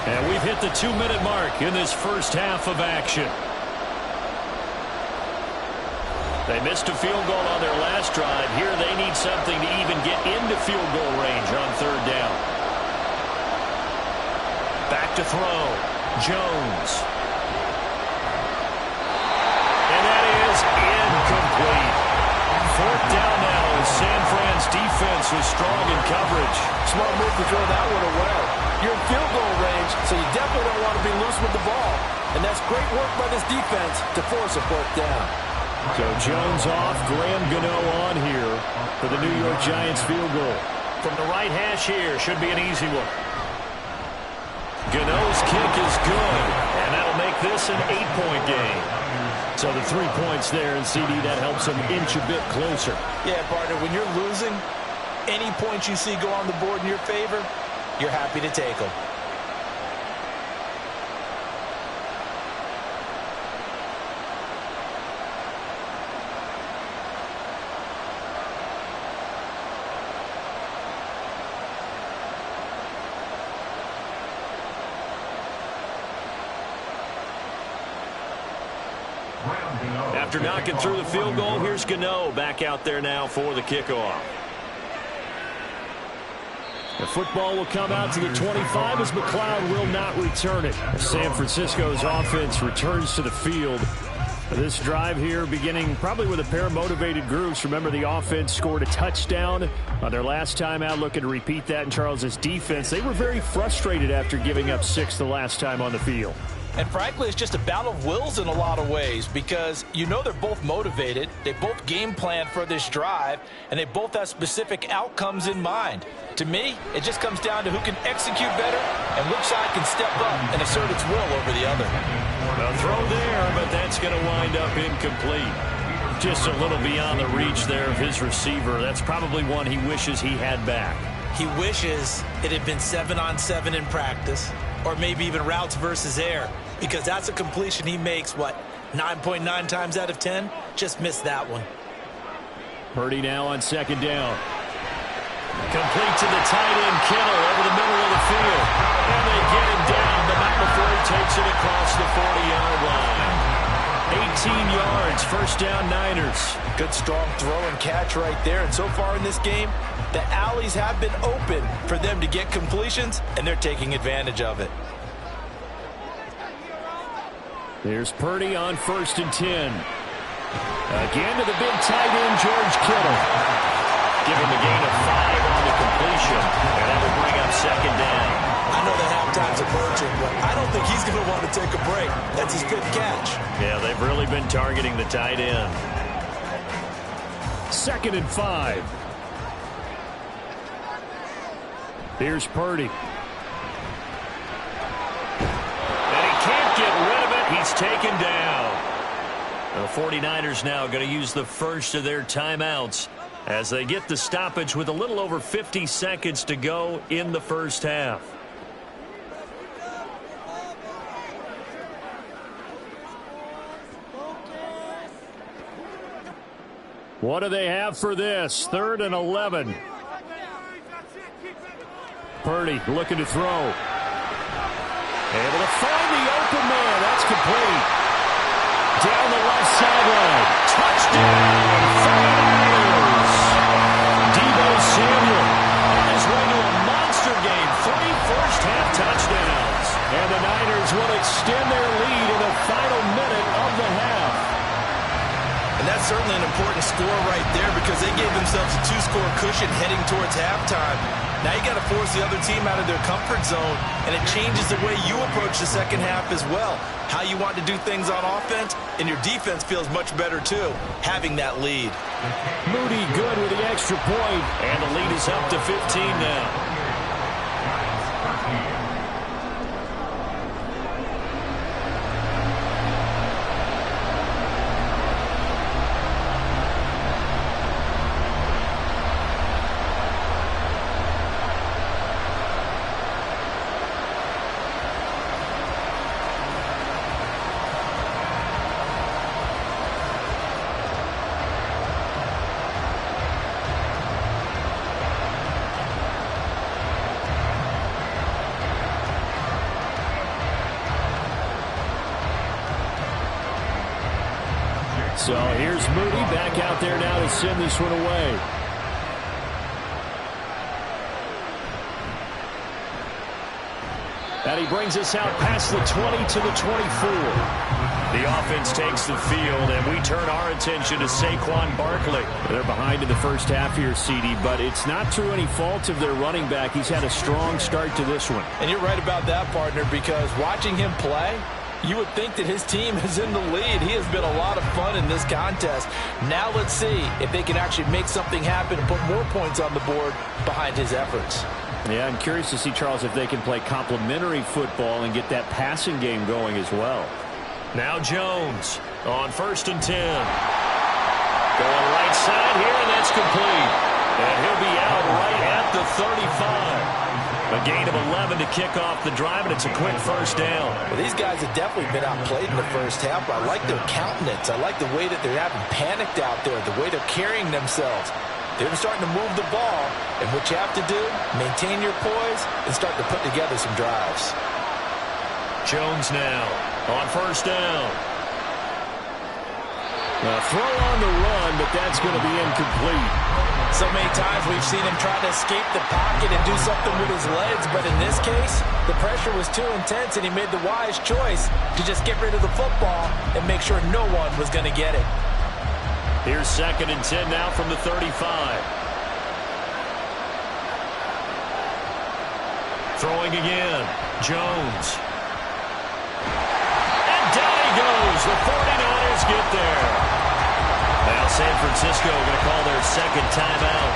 And we've hit the 2-minute mark in this first half of action. They missed a field goal on their last drive. Here they need something to even get into field goal range on 3rd down. Back to throw. Jones. And that is incomplete. 4th down now as San Fran's defense was strong in coverage. Smart move to throw that one away. You're in field goal range, so you definitely don't want to be loose with the ball. And that's great work by this defense to force a 4th down. So Jones off, Graham Gano on here for the New York Giants field goal. From the right hash here, should be an easy one. Gano's kick is good, and that'll make this an 8-point game. So the 3 points there, and CD, that helps them inch a bit closer. Yeah, partner, when you're losing, any points you see go on the board in your favor, you're happy to take them. After knocking through the field goal, here's Gano back out there now for the kickoff. The football will come out to the 25 as McLeod will not return it. San Francisco's offense returns to the field. This drive here beginning probably with a pair of motivated groups. Remember, the offense scored a touchdown on their last time out. Looking to repeat that in Charles's defense. They were very frustrated after giving up 6 the last time on the field. And frankly, it's just a battle of wills in a lot of ways because you know they're both motivated, they both game plan for this drive, and they both have specific outcomes in mind. To me, it just comes down to who can execute better and which side can step up and assert its will over the other. A throw there, but that's going to wind up incomplete. Just a little beyond the reach there of his receiver. That's probably one he wishes he had back. He wishes it had been 7-on-7 in practice, or maybe even routes versus air, because that's a completion he makes, 9.9 times out of 10? Just missed that one. Purdy now on 2nd down. Complete to the tight end, Kittle, over the middle of the field. And they get him down, but not before he takes it across the 40-yard line. 18 yards, first down Niners. Good strong throw and catch right there. And so far in this game, the alleys have been open for them to get completions, and they're taking advantage of it. There's Purdy on 1st and 10. Again to the big tight end, George Kittle. Give him a gain of 5 on the completion, and that will bring up 2nd down. I know the halftime's approaching, but I don't think he's going to want to take a break. That's his 5th catch. Yeah, they've really been targeting the tight end. 2nd and 5. Here's Purdy. And he can't get rid of it. He's taken down. The 49ers now going to use the first of their timeouts as they get the stoppage with a little over 50 seconds to go in the first half. What do they have for this? 3rd and 11. Purdy looking to throw. Able to find the open man. That's complete. Down the left sideline. Touchdown, 49ers. Deebo Samuel on his way to a monster game. 3 first-half touchdowns. And the Niners will extend their lead in the final minute of the half. And that's certainly an important score right there because they gave themselves a 2-score cushion heading towards halftime. Now you got to force the other team out of their comfort zone, and it changes the way you approach the second half as well. How you want to do things on offense, and your defense feels much better too, having that lead. Moody good with the extra point. And the lead is up to 15 now. So here's Moody back out there now to send this one away. And he brings us out past the 20 to the 24. The offense takes the field, and we turn our attention to Saquon Barkley. They're behind in the first half here, CD, but it's not through any fault of their running back. He's had a strong start to this one. And you're right about that, partner, because watching him play, you would think that his team is in the lead. He has been a lot of fun in this contest. Now let's see if they can actually make something happen and put more points on the board behind his efforts. Yeah, I'm curious to see, Charles, if they can play complementary football and get that passing game going as well. Now Jones on 1st and 10. Going right side here, and that's complete. And he'll be out right at the 35. A gain of 11 to kick off the drive, and it's a quick first down. Well, these guys have definitely been outplayed in the first half, but I like their countenance. I like the way that they're having panicked out there, the way they're carrying themselves. They're starting to move the ball, and what you have to do, maintain your poise and start to put together some drives. Jones now on 1st down. A throw on the run, but that's going to be incomplete. So many times we've seen him try to escape the pocket and do something with his legs, but in this case, the pressure was too intense, and he made the wise choice to just get rid of the football and make sure no one was going to get it. Here's 2nd and 10 now from the 35. Throwing again. Jones. And down he goes. The 49ers get there. Now San Francisco going to call their second timeout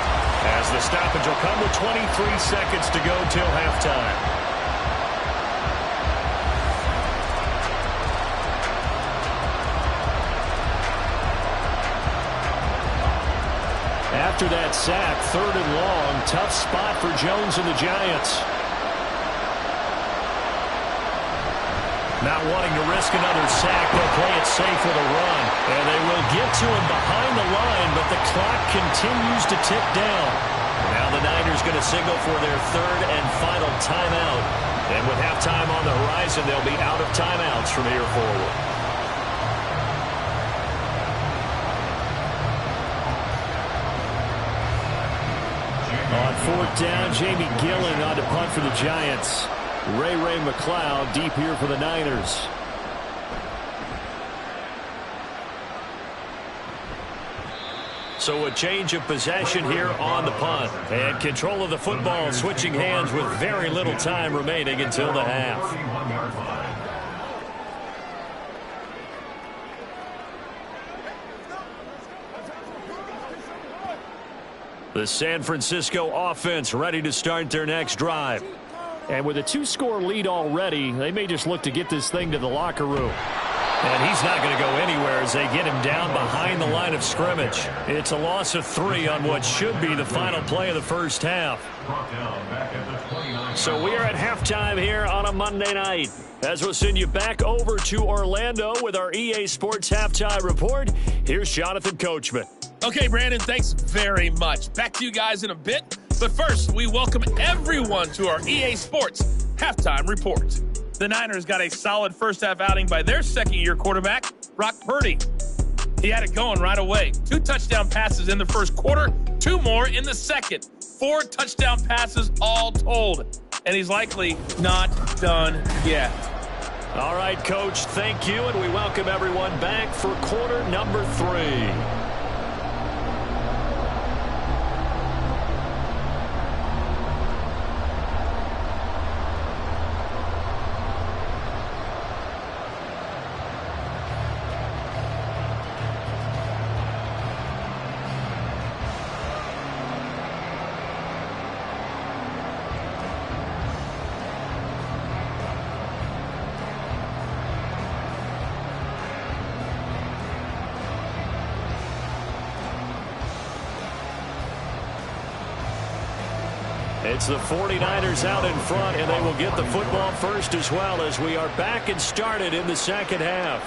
as the stoppage will come with 23 seconds to go till halftime. After that sack, 3rd and long, tough spot for Jones and the Giants. Not wanting to risk another sack, they'll play it safe with a run. And they will get to him behind the line, but the clock continues to tick down. Now the Niners going to signal for their 3rd and final timeout And with halftime on the horizon, they'll be out of timeouts from here forward. On fourth down, Jamie Gillen on to punt for the Giants. Ray McLeod deep here for the Niners. So a change of possession here on the punt. And control of the football switching hands with very little time remaining until the half. The San Francisco offense ready to start their next drive. And with a 2-score lead already, they may just look to get this thing to the locker room. And he's not going to go anywhere as they get him down behind the line of scrimmage. It's a loss of 3 on what should be the final play of the first half. So we are at halftime here on a Monday night. As we'll send you back over to Orlando with our EA Sports Halftime Report, here's Jonathan Coachman. Okay, Brandon, thanks very much. Back to you guys in a bit. But first, we welcome everyone to our EA Sports Halftime Report. The Niners got a solid first-half outing by their second-year quarterback, Brock Purdy. He had it going right away. 2 touchdown passes in the first quarter, 2 more in the second. 4 touchdown passes all told. And he's likely not done yet. All right, Coach, thank you, and we welcome everyone back for quarter number 3. It's the 49ers out in front, and they will get the football first as well as we are back and started in the second half.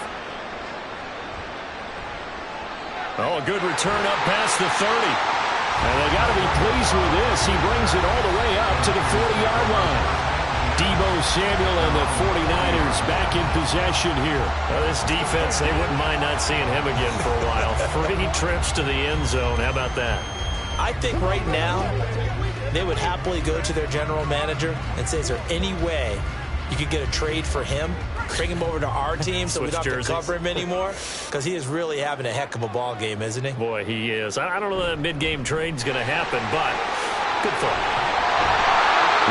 Oh, a good return up past the 30. And they got to be pleased with this. He brings it all the way up to the 40-yard line. Deebo Samuel and the 49ers back in possession here. Well, this defense, they wouldn't mind not seeing him again for a while. 3 trips to the end zone. How about that? I think right now they would happily go to their general manager and say, is there any way you could get a trade for him, bring him over to our team so we don't have to cover him anymore? Because he is really having a heck of a ball game, isn't he? Boy, he is. I don't know that mid-game trade's going to happen, but good thought.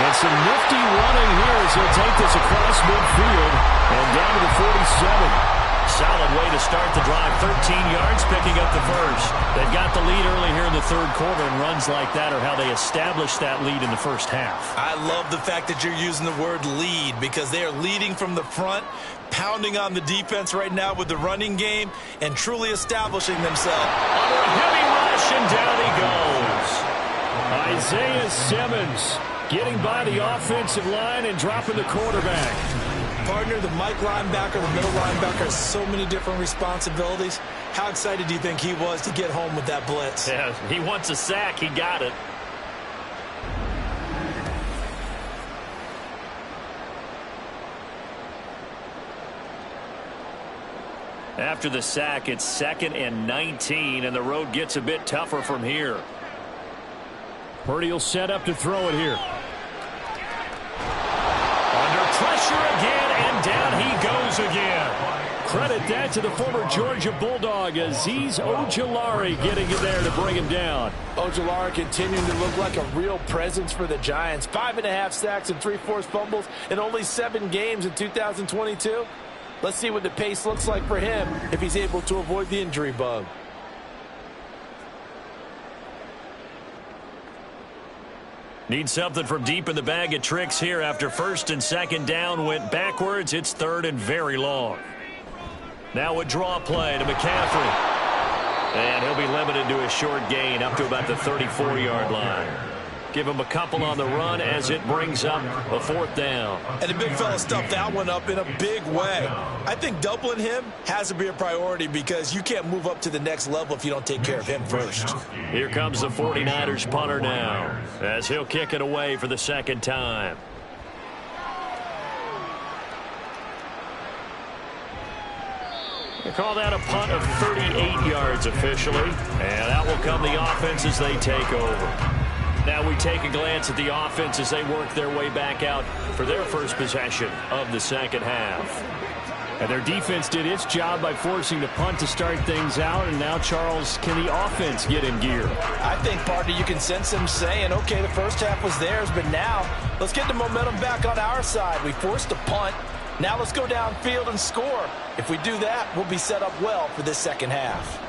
And some nifty running here as he'll take this across midfield and down to the 47. Solid way to start the drive. 13 yards, picking up the first. They've got the lead early here in the third quarter, and runs like that are how they established that lead in the first half. I love the fact that you're using the word lead because they are leading from the front, pounding on the defense right now with the running game, and truly establishing themselves. Under a heavy rush, and down he goes. Isaiah Simmons getting by the offensive line and dropping the quarterback. Partner, the Mike linebacker, the middle linebacker has so many different responsibilities. How excited do you think he was to get home with that blitz? Yeah, he wants a sack. He got it. After the sack, it's 2nd and 19, and the road gets a bit tougher from here. Purdy will set up to throw it here. Under pressure again, and down he goes again. Credit that to the former Georgia Bulldog, Azeez Ojulari getting in there to bring him down. Ojulari continuing to look like a real presence for the Giants. 5.5 sacks and 3 forced fumbles in only 7 games in 2022. Let's see what the pace looks like for him if he's able to avoid the injury bug. Need something from deep in the bag of tricks here after 1st and 2nd down went backwards. It's 3rd and very long. Now a draw play to McCaffrey. And he'll be limited to a short gain up to about the 34-yard line. Give him a couple on the run as it brings up a 4th down. And the big fella stuffed that one up in a big way. I think doubling him has to be a priority because you can't move up to the next level if you don't take care of him first. Here comes the 49ers punter now as he'll kick it away for the 2nd time. They call that a punt of 38 yards officially, and out will come the offense as they take over. Now we take a glance at the offense as they work their way back out for their first possession of the second half. And their defense did its job by forcing the punt to start things out. And now, Charles, can the offense get in gear? I think, partner, you can sense them saying, okay, the first half was theirs, but now let's get the momentum back on our side. We forced a punt. Now let's go downfield and score. If we do that, we'll be set up well for this second half.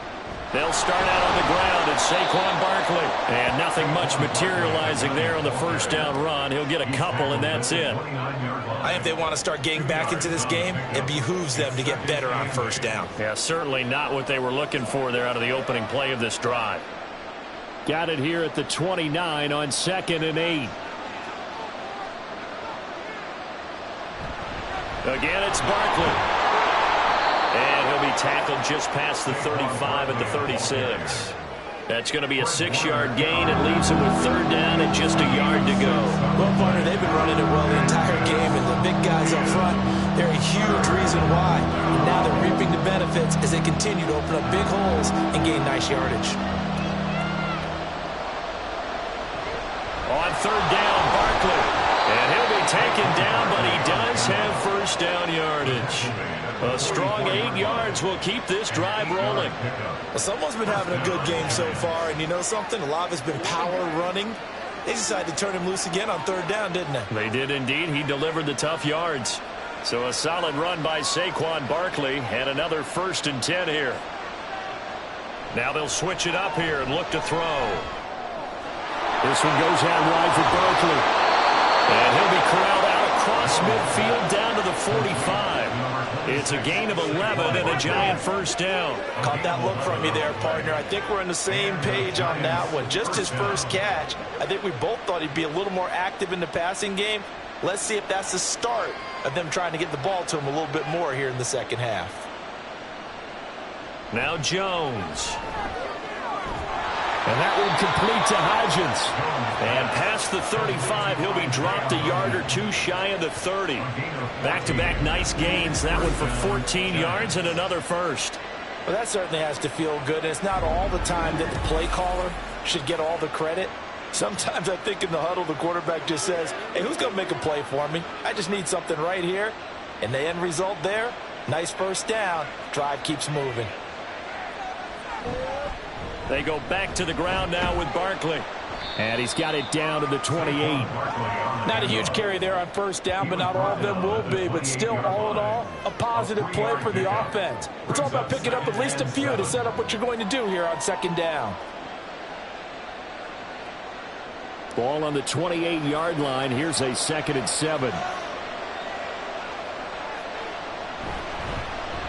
They'll start out on the ground at Saquon Barkley. And nothing much materializing there on the first down run. He'll get a couple, and that's it. I think if they want to start getting back into this game, it behooves them to get better on first down. Yeah, certainly not what they were looking for there out of the opening play of this drive. Got it here at the 29 on 2nd and 8. Again, it's Barkley. And he'll be tackled just past the 35 at the 36. That's going to be a 6-yard gain. It leaves him with third down and just a yard to go. Well, partner, they've been running it well the entire game, and the big guys up front, they're a huge reason why. And now they're reaping the benefits as they continue to open up big holes and gain nice yardage. On third down, Barkley. And he'll be taken down, but he does have first down yardage. A strong 8 yards will keep this drive rolling. Well, someone's been having a good game so far, and you know something? A lot has been power running. They decided to turn him loose again on third down, didn't they? They did indeed. He delivered the tough yards. So a solid run by Saquon Barkley and another 1st and 10 here. Now they'll switch it up here and look to throw. This one goes out wide for Barkley. And he'll be corralled out across midfield down to the 45. It's a gain of 11 and a giant first down. Caught that look from you there, partner. I think we're on the same page on that one. Just his first catch. I think we both thought he'd be a little more active in the passing game. Let's see if that's the start of them trying to get the ball to him a little bit more here in the second half. Now Jones. And that one complete to Hodgins. And past the 35, he'll be dropped a yard or two shy of the 30. Back-to-back nice gains. That one for 14 yards and another first. Well, that certainly has to feel good. It's not all the time that the play caller should get all the credit. Sometimes I think in the huddle, the quarterback just says, hey, who's going to make a play for me? I just need something right here. And the end result there, nice first down. Drive keeps moving. They go back to the ground now with Barkley. And he's got it down to the 28. Not a huge carry there on first down, but not all of them will be. But still, all in all, a positive play for the offense. It's all about picking up at least a few to set up what you're going to do here on second down. Ball on the 28-yard line. Here's a 2nd and 7.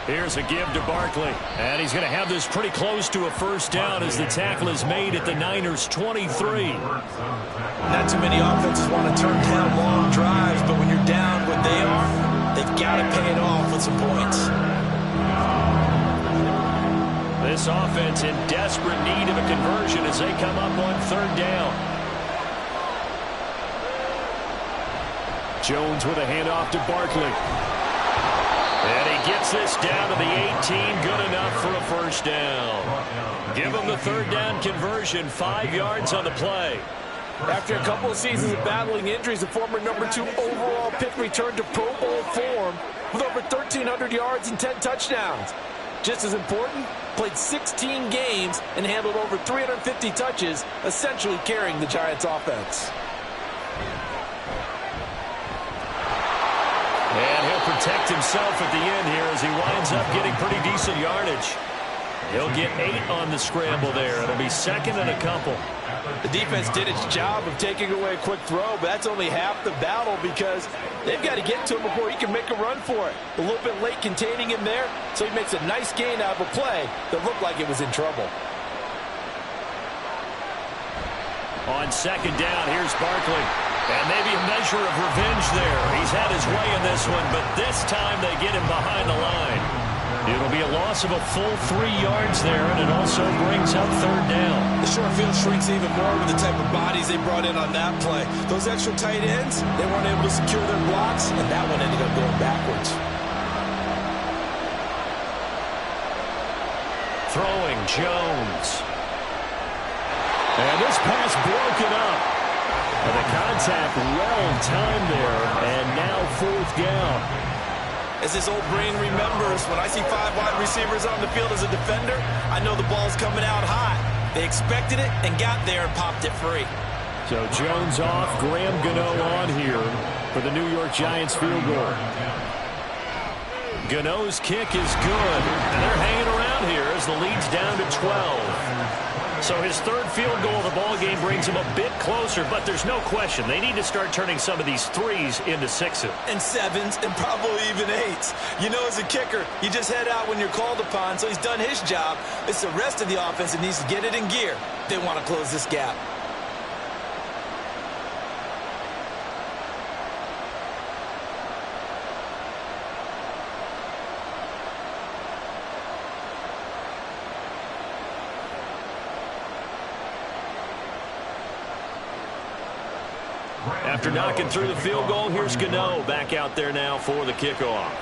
Here's a give to Barkley. And he's going to have this pretty close to a first down as the tackle is made at the Niners' 23. Not too many offenses want to turn down long drives, but when you're down what they are, they've got to pay it off with some points. This offense in desperate need of a conversion as they come up on third down. Jones with a handoff to Barkley. And he gets this down to the 18, good enough for a first down. Give him the third down conversion, 5 yards on the play. After a couple of seasons of battling injuries, the former #2 overall pick returned to Pro Bowl form with over 1,300 yards and 10 touchdowns. Just as important, played 16 games and handled over 350 touches, essentially carrying the Giants' offense. And he'll protect himself at the end here as he winds up getting pretty decent yardage. He'll get 8 on the scramble there. It'll be 2nd and a couple. The defense did its job of taking away a quick throw, but that's only half the battle because they've got to get to him before he can make a run for it. A little bit late containing him there, so he makes a nice gain out of a play that looked like it was in trouble. On second down, here's Barkley. And maybe a measure of revenge there. He's had his way in this one, but this time they get him behind the line. It'll be a loss of a full 3 yards there, and it also brings up third down. The short field shrinks even more with the type of bodies they brought in on that play. Those extra tight ends, they weren't able to secure their blocks, and that one ended up going backwards. Throwing, Jones. And this pass broken up. And the contact well timed there, and now 4th down. As his old brain remembers, when I see 5 wide receivers on the field as a defender, I know the ball's coming out hot. They expected it and got there and popped it free. So Jones off, Graham Gano on here for the New York Giants field goal. Gano's kick is good, and they're hanging around here as the lead's down to 12. So his 3rd field goal of the ball game brings him a bit closer, but there's no question they need to start turning some of these 3s into 6s. And 7s and probably even 8s. You know, as a kicker, you just head out when you're called upon, so he's done his job. It's the rest of the offense that needs to get it in gear. They want to close this gap. After knocking through the field goal, here's Gano back out there now for the kickoff.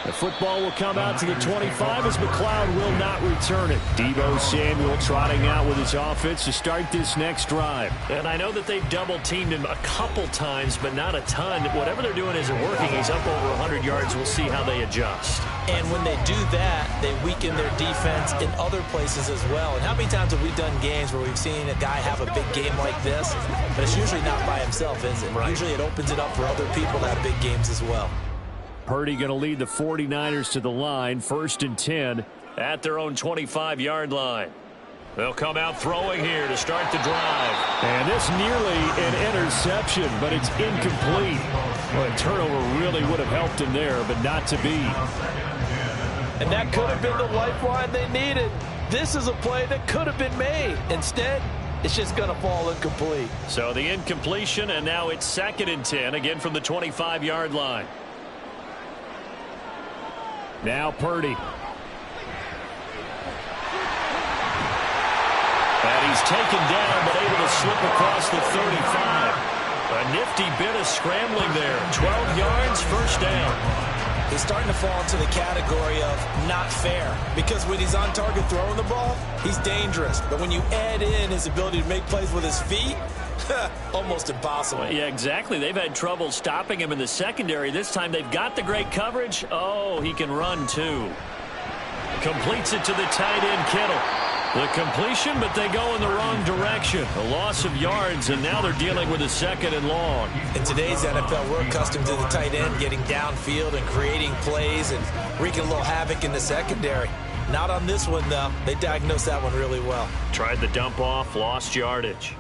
The football will come out to the 25 as McLeod will not return it. Deebo Samuel trotting out with his offense to start this next drive. And I know that they've double-teamed him a couple times, but not a ton. Whatever they're doing isn't working. He's up over 100 yards. We'll see how they adjust. And when they do that, they weaken their defense in other places as well. And how many times have we done games where we've seen a guy have a big game like this? But it's usually not by himself, is it? Right. Usually it opens it up for other people to have big games as well. Purdy going to lead the 49ers to the line, 1st and 10 at their own 25-yard line. They'll come out throwing here to start the drive. And this nearly an interception, but it's incomplete. Well, a turnover really would have helped him there, but not to be. And that could have been the lifeline they needed. This is a play that could have been made. Instead, it's just going to fall incomplete. So the incompletion, and now it's 2nd and 10, again from the 25-yard line. Now Purdy. And he's taken down, but able to slip across the 35. A nifty bit of scrambling there. 12 yards, 1st down. He's starting to fall into the category of not fair, because when he's on target throwing the ball, he's dangerous. But when you add in his ability to make plays with his feet, almost impossible. Yeah, exactly. They've had trouble stopping him in the secondary. This time they've got the great coverage. Oh, he can run too. Completes it to the tight end, Kittle. The completion, but they go in the wrong direction. A loss of yards, and now they're dealing with a 2nd and long. In today's NFL, we're accustomed to the tight end getting downfield and creating plays and wreaking a little havoc in the secondary. Not on this one, though. They diagnosed that one really well. Tried the dump off, lost yardage.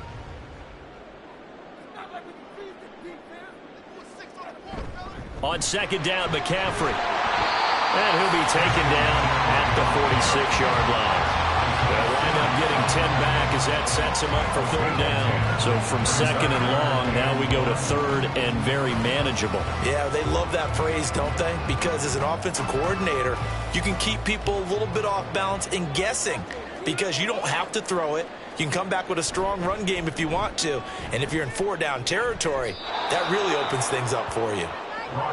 On 2nd down, McCaffrey. And he'll be taken down at the 46-yard line. They'll wind up getting 10 back as that sets him up for 3rd down. So from 2nd and long, now we go to 3rd and very manageable. Yeah, they love that phrase, don't they? Because as an offensive coordinator, you can keep people a little bit off balance and guessing, because you don't have to throw it. You can come back with a strong run game if you want to. And if you're in 4-down territory, that really opens things up for you.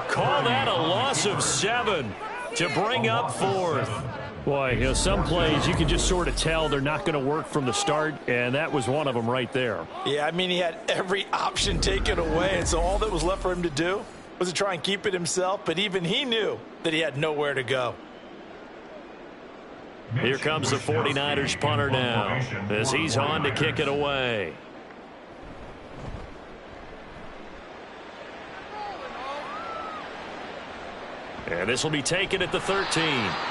Call that a loss of 7 to bring up 4th. Boy, you know, some plays you can just sort of tell they're not going to work from the start, and that was one of them right there. Yeah, I mean, he had every option taken away, and so all that was left for him to do was to try and keep it himself, but even he knew that he had nowhere to go. Here comes the 49ers punter now as he's on to kick it away. And this will be taken at the 13.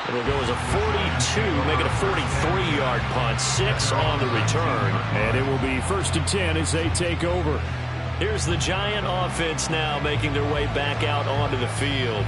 It'll go as a 42, make it a 43-yard punt, 6 on the return. And it will be 1st and 10 as they take over. Here's the Giant offense now making their way back out onto the field.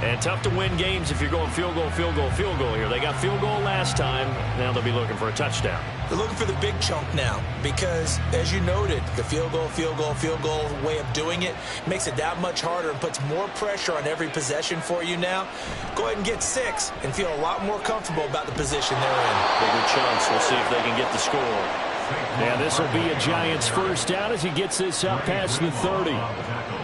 And tough to win games if you're going field goal, field goal, field goal here. They got field goal last time. Now they'll be looking for a touchdown. They're looking for the big chunk now because, as you noted, the field goal way of doing it makes it that much harder and puts more pressure on every possession for you now. Go ahead and get 6 and feel a lot more comfortable about the position they're in. Bigger chunks. We'll see if they can get the score. And this will be a Giants 1st down as he gets this up past the 30.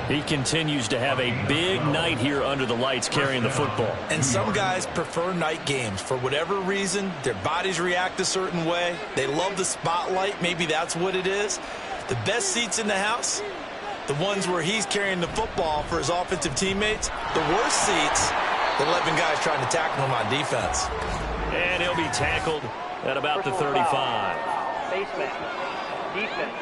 He continues to have a big night here under the lights carrying the football. And some guys prefer night games. For whatever reason, their bodies react a certain way. They love the spotlight. Maybe that's what it is. The best seats in the house, the ones where he's carrying the football for his offensive teammates. The worst seats, the 11 guys trying to tackle him on defense. And he'll be tackled at about the 35. Baseman. Defense.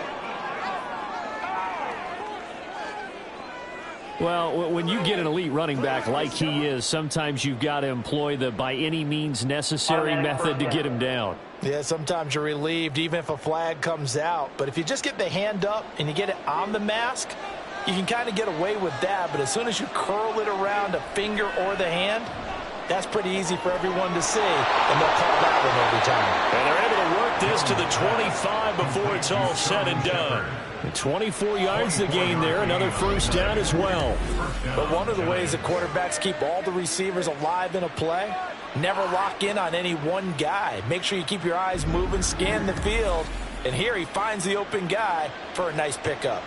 Well, when you get an elite running back like he is, sometimes you've got to employ the by any means necessary method to get him down. Yeah, sometimes you're relieved even if a flag comes out. But if you just get the hand up and you get it on the mask, you can kind of get away with that. But as soon as you curl it around a finger or the hand, that's pretty easy for everyone to see, and they'll call that one every time. And they're able to work this to the 25 before it's all said and done. 24 yards the gain there, another first down as well. But one of the ways that quarterbacks keep all the receivers alive in a play, never lock in on any one guy. Make sure you keep your eyes moving, scan the field, and here he finds the open guy for a nice pickup.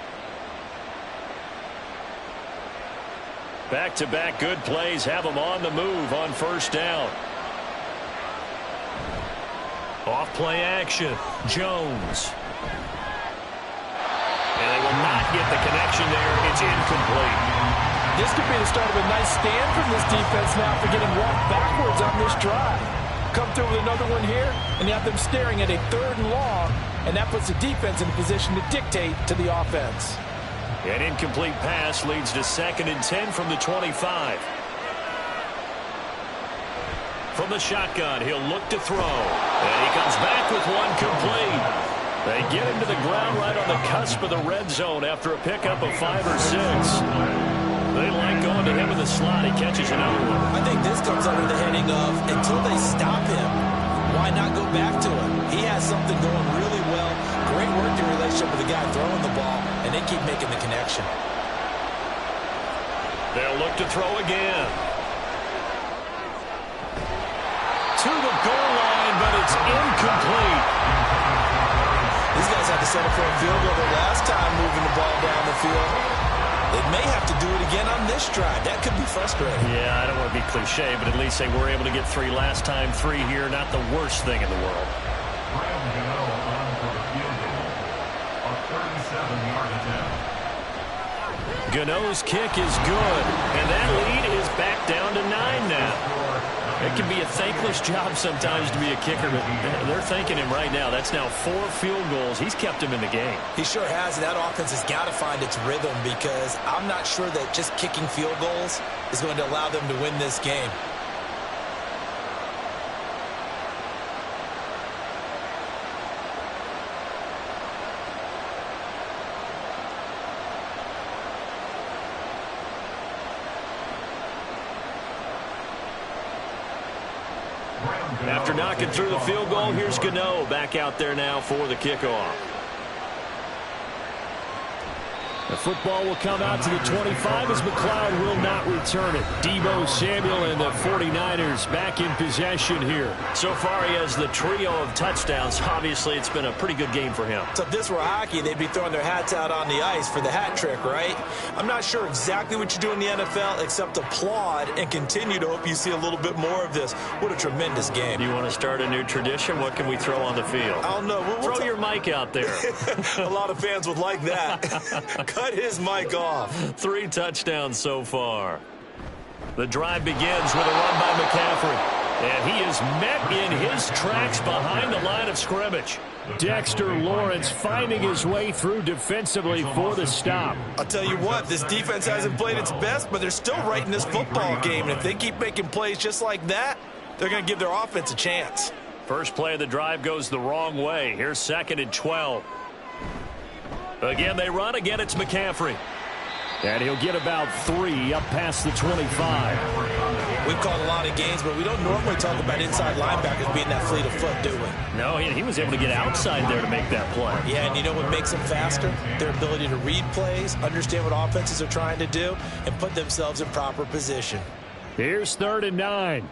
Back-to-back good plays have him on the move on first down. Off play action, Jones. And they will not get the connection there. It's incomplete. This could be the start of a nice stand from this defense now for getting walked backwards on this drive. Come through with another one here, and you have them staring at a 3rd and long, and that puts the defense in a position to dictate to the offense. An incomplete pass leads to 2nd and 10 from the 25. From the shotgun, he'll look to throw. And he comes back with one complete. They get him to the ground right on the cusp of the red zone after a pickup of 5 or 6. They like going to him in the slot. He catches another one. I think this comes under the heading of, until they stop him, why not go back to him? He has something going really well. Great working relationship with the guy throwing the ball, and they keep making the connection. They'll look to throw again. To the goal line, but it's incomplete. These guys had to settle for a field goal the last time moving the ball down the field. They may have to do it again on this drive. That could be frustrating. Yeah, I don't want to be cliche, but at least they were able to get 3 last time. 3 here, not the worst thing in the world. Gano's kick is good, and that lead is back down to 9 now. It can be a thankless job sometimes to be a kicker, but they're thanking him right now. That's now 4 field goals. He's kept him in the game. He sure has, and that offense has got to find its rhythm because I'm not sure that just kicking field goals is going to allow them to win this game. After knocking through the field goal, here's Gano back out there now for the kickoff. The football will come out to the 25 as McLeod will not return it. Deebo Samuel and the 49ers back in possession here. So far he has the trio of touchdowns. Obviously it's been a pretty good game for him. So if this were hockey, they'd be throwing their hats out on the ice for the hat trick, right? I'm not sure exactly what you do in the NFL except applaud and continue to hope you see a little bit more of this. What a tremendous game. Do you want to start a new tradition? What can we throw on the field? I don't know. Throw your mic out there. A lot of fans would like that. Cut his mic off. 3 touchdowns so far. The drive begins with a run by McCaffrey. And he is met in his tracks behind the line of scrimmage. Dexter Lawrence finding his way through defensively for the stop. I'll tell you what, this defense hasn't played its best, but they're still right in this football game. And if they keep making plays just like that, they're going to give their offense a chance. First play of the drive goes the wrong way. Here's 2nd and 12. Again, they run. Again, it's McCaffrey. And he'll get about 3 up past the 25. We've called a lot of games, but we don't normally talk about inside linebackers being that fleet of foot, do we? No, he was able to get outside there to make that play. Yeah, and you know what makes them faster? Their ability to read plays, understand what offenses are trying to do, and put themselves in proper position. Here's 3rd and 9.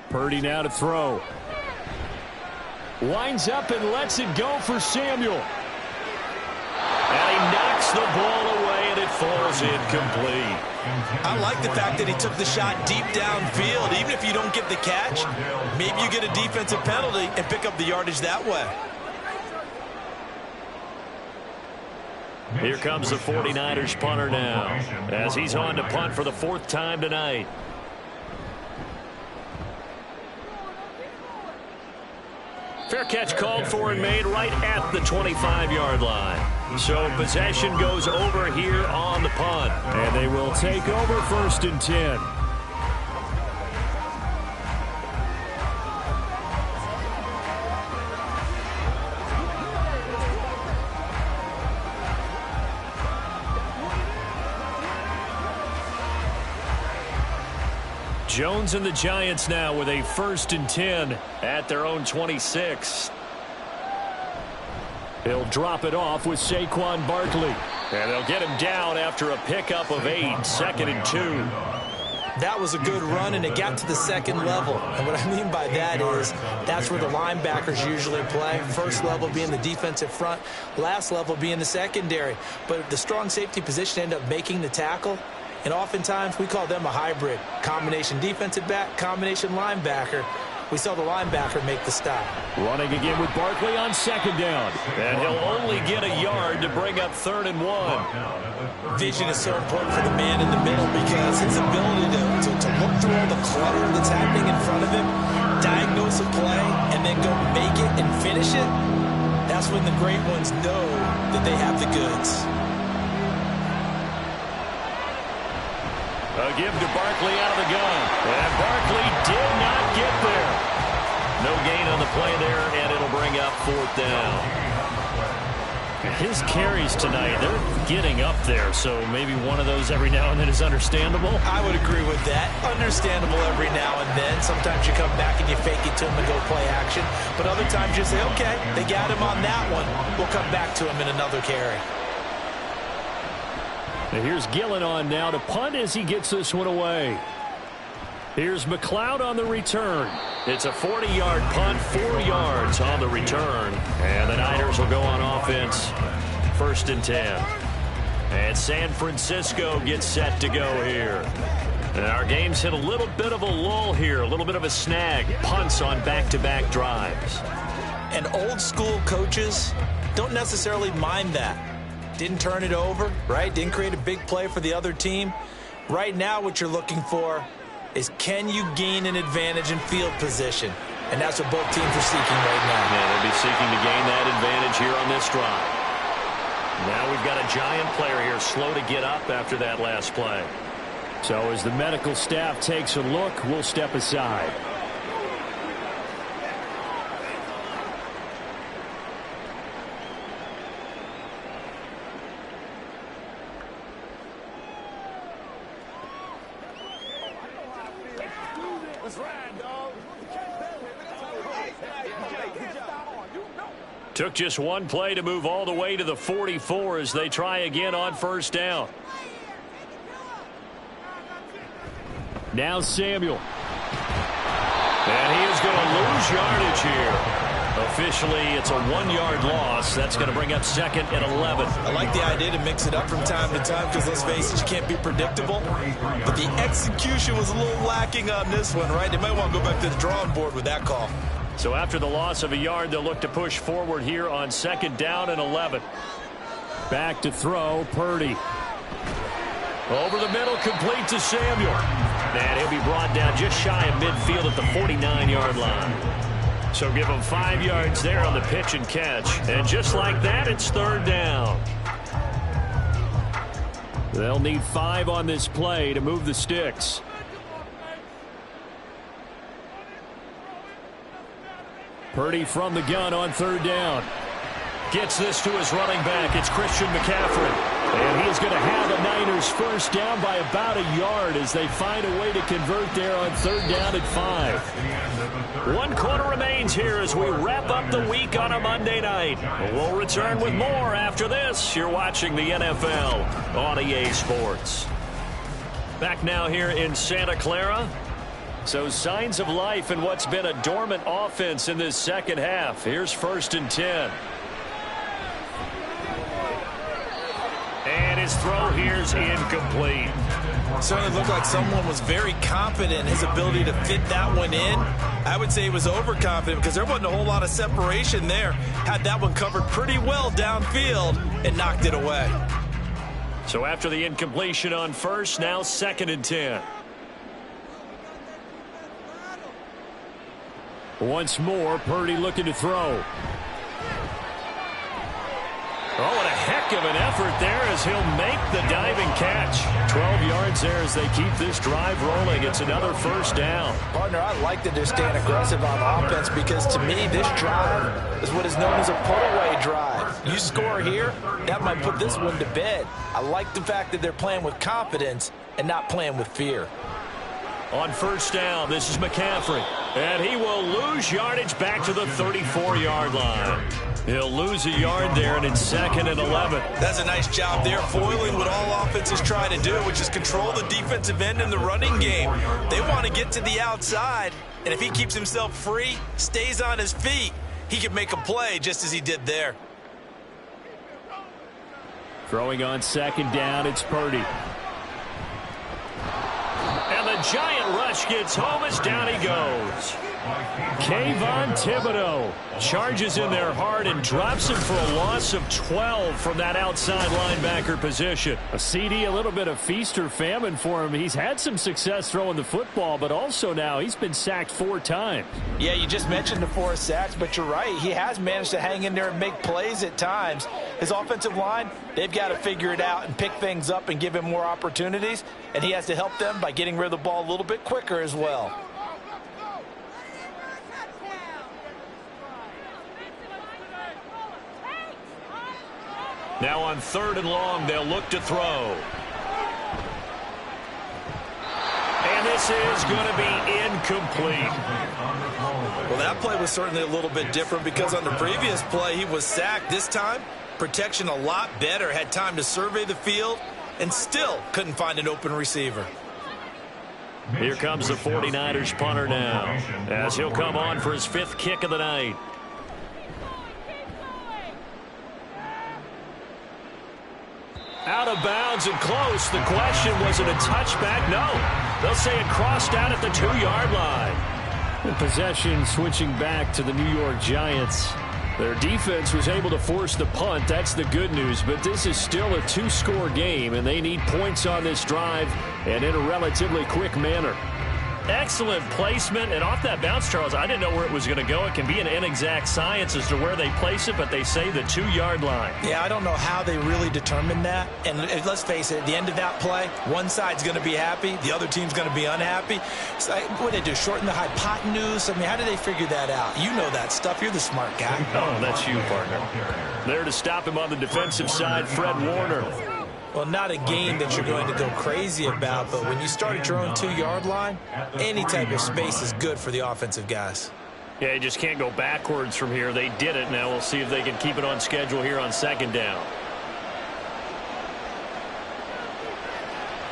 Purdy now to throw. Winds up and lets it go for Samuel. And he knocks the ball away, and it falls incomplete. I like the fact that he took the shot deep downfield. Even if you don't get the catch, maybe you get a defensive penalty and pick up the yardage that way. Here comes the 49ers punter now, as he's on to punt for the 4th time tonight. Fair catch called for and made right at the 25-yard line. So possession goes over here on the punt. And they will take over 1st and 10. Jones and the Giants now with a 1st and 10 at their own 26. He'll drop it off with Saquon Barkley. And they'll get him down after a pickup of 8, 2nd and 2. That was a good run, and it got to the 2nd level. And what I mean by that is that's where the linebackers usually play. First level being the defensive front, last level being the secondary. But the strong safety position ended up making the tackle. And oftentimes we call them a hybrid. Combination defensive back, combination linebacker. We saw the linebacker make the stop. Running again with Barkley on 2nd down. And he'll only get a yard to bring up 3rd and 1. Vision is so important for the man in the middle because his ability to look through all the clutter that's happening in front of him, diagnose a play, and then go make it and finish it, that's when the great ones know that they have the goods. A give to Barkley out of the gun. And Barkley did not get there. No gain on the play there, and it'll bring up 4th down. His carries tonight, they're getting up there, so maybe one of those every now and then is understandable. I would agree with that. Understandable every now and then. Sometimes you come back and you fake it to him and go play action. But other times you say, okay, they got him on that one. We'll come back to him in another carry. And here's Gillen on now to punt as he gets this one away. Here's McLeod on the return. It's a 40-yard punt, 4 yards on the return. And the Niners will go on offense, 1st and 10. And San Francisco gets set to go here. And our game's hit a little bit of a lull here, a little bit of a snag. Punts on back-to-back drives. And old school coaches don't necessarily mind that. Didn't turn it over, right? Didn't create a big play for the other team. Right now what you're looking for is can you gain an advantage in field position? And that's what both teams are seeking right now. Yeah, they'll be seeking to gain that advantage here on this drive. Now we've got a Giant player here slow to get up after that last play. So as the medical staff takes a look, we'll step aside. Took just one play to move all the way to the 44 as they try again on 1st down. Now Samuel. And he is going to lose yardage here. Officially, it's a 1-yard loss. That's going to bring up 2nd and 11. I like the idea to mix it up from time to time because, let's face it, you can't be predictable. But the execution was a little lacking on this one, right? They might want to go back to the drawing board with that call. So after the loss of a yard, they'll look to push forward here on 2nd down and 11. Back to throw, Purdy. Over the middle, complete to Samuel. And he'll be brought down just shy of midfield at the 49-yard line. So give him 5 yards there on the pitch and catch. And just like that, it's 3rd down. They'll need 5 on this play to move the sticks. Purdy from the gun on 3rd down. Gets this to his running back. It's Christian McCaffrey. And he is going to have the Niners first down by about a yard as they find a way to convert there on 3rd down and 5. 1 quarter remains here as we wrap up the week on a Monday night. We'll return with more after this. You're watching the NFL on EA Sports. Back now here in Santa Clara. So signs of life in what's been a dormant offense in this second half. Here's 1st and 10. And his throw here's incomplete. Certainly looked like someone was very confident in his ability to fit that one in. I would say he was overconfident because there wasn't a whole lot of separation there. Had that one covered pretty well downfield and knocked it away. So after the incompletion on first, now 2nd and 10. Once more, Purdy looking to throw. Oh, what a heck of an effort there as he'll make the diving catch. 12 yards there as they keep this drive rolling. It's another first down. Partner, I like that they're staying aggressive on offense because to me, this drive is what is known as a put-away drive. You score here, that might put this one to bed. I like the fact that they're playing with confidence and not playing with fear. On first down, this is McCaffrey. And he will lose yardage back to the 34-yard line. He'll lose a yard there, and it's 2nd and 11. That's a nice job there, foiling what all offenses try to do, which is control the defensive end in the running game. They want to get to the outside, and if he keeps himself free, stays on his feet, he can make a play just as he did there. Throwing on 2nd down, it's Purdy. And the giant rush gets home as down he goes. Kayvon Thibodeau charges in there hard and drops him for a loss of 12 from that outside linebacker position. A CD, a little bit of feast or famine for him. He's had some success throwing the football, but also now he's been sacked 4 times. Yeah, you just mentioned the 4 sacks, but you're right. He has managed to hang in there and make plays at times. His offensive line, they've got to figure it out and pick things up and give him more opportunities, and he has to help them by getting rid of the ball a little bit quicker as well. Now on 3rd and long, they'll look to throw. And this is going to be incomplete. Well, that play was certainly a little bit different because on the previous play, he was sacked. This time, protection a lot better, had time to survey the field, and still couldn't find an open receiver. Here comes the 49ers punter now, as he'll come on for his 5th kick of the night. Out of bounds and close. The question, was it a touchback? No. They'll say it crossed out at the 2-yard line. The possession switching back to the New York Giants. Their defense was able to force the punt. That's the good news. But this is still a 2-score game, and they need points on this drive and in a relatively quick manner. Excellent placement, and off that bounce, Charles, I didn't know where it was going to go. It can be an inexact science as to where they place it, but they say the 2-yard line. Yeah, I don't know how they really determined that. And let's face it, at the end of that play, one side's going to be happy, the other team's going to be unhappy. So what did they do, shorten the hypotenuse? I mean, how did they figure that out? You know that stuff. You're the smart guy. Oh, that's you, partner. There to stop him on the defensive side, Fred Warner. Well, not a game that you're going to go crazy about, but when you start at your own 2-yard line, any type of space is good for the offensive guys. Yeah, you just can't go backwards from here. They did it. Now we'll see if they can keep it on schedule here on 2nd down.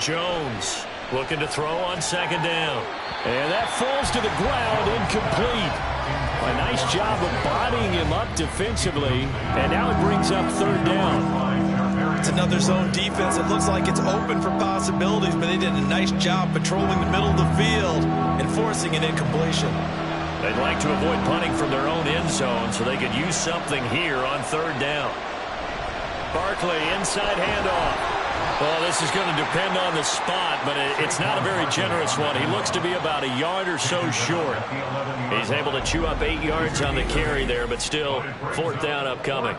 Jones looking to throw on 2nd down. And that falls to the ground, incomplete. A nice job of bodying him up defensively, and now it brings up 3rd down. It's another zone defense. It looks like it's open for possibilities, but they did a nice job patrolling the middle of the field and forcing an incompletion. They'd like to avoid punting from their own end zone so they could use something here on 3rd down. Barkley, inside handoff. Well, this is going to depend on the spot, but it's not a very generous one. He looks to be about a yard or so short. He's able to chew up 8 yards on the carry there, but still 4th down upcoming.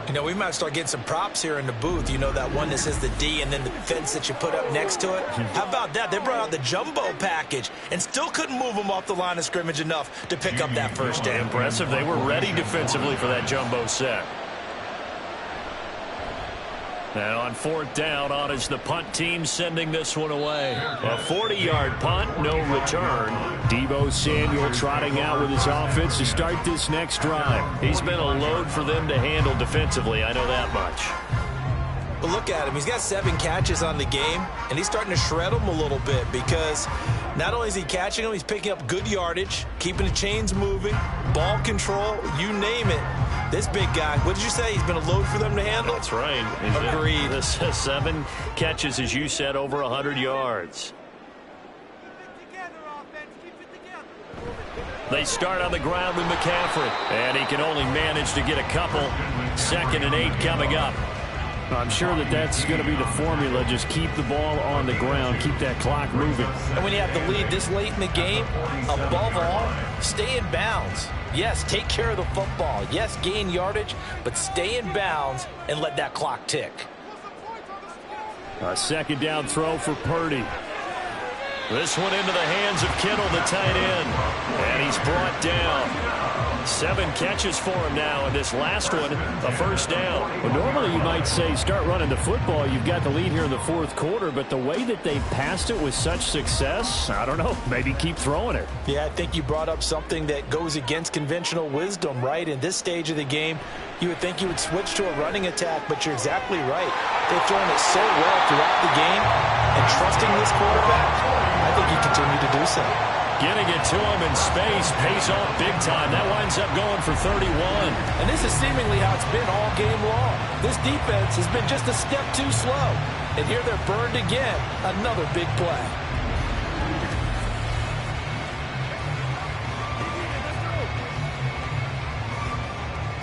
You know, we might start getting some props here in the booth. You know, that one that says the D and then the fence that you put up next to it. How about that? They brought out the jumbo package and still couldn't move them off the line of scrimmage enough to pick up that 1st down. Impressive. They were ready defensively for that jumbo set. Now on 4th down, on is the punt team sending this one away. A 40-yard punt, no return. Deebo Samuel trotting out with his offense to start this next drive. He's been a load for them to handle defensively, I know that much. But look at him. He's got 7 catches on the game, and he's starting to shred them a little bit because not only is he catching them, he's picking up good yardage, keeping the chains moving, ball control, you name it. This big guy, what did you say? He's been a load for them to handle? That's right. Agreed. This 7 catches, as you said, over 100 yards. They start on the ground with McCaffrey, and he can only manage to get a couple. 2nd and 8 coming up. I'm sure that's going to be the formula. Just keep the ball on the ground. Keep that clock moving. And when you have the lead this late in the game, above all, stay in bounds. Yes, take care of the football. Yes, gain yardage, but stay in bounds and let that clock tick. A 2nd down throw for Purdy. This one into the hands of Kittle, the tight end. And he's brought down. 7 catches for him now, and this last one, a 1st down. Well, normally you might say start running the football. You've got the lead here in the 4th quarter, but the way that they passed it with such success, I don't know, maybe keep throwing it. Yeah, I think you brought up something that goes against conventional wisdom, right? In this stage of the game, you would think you would switch to a running attack, but you're exactly right. They've thrown it so well throughout the game, and trusting this quarterback, I think you continue to do so. Getting it to him in space pays off big time. That winds up going for 31. And this is seemingly how it's been all game long. This defense has been just a step too slow. And here they're burned again. Another big play.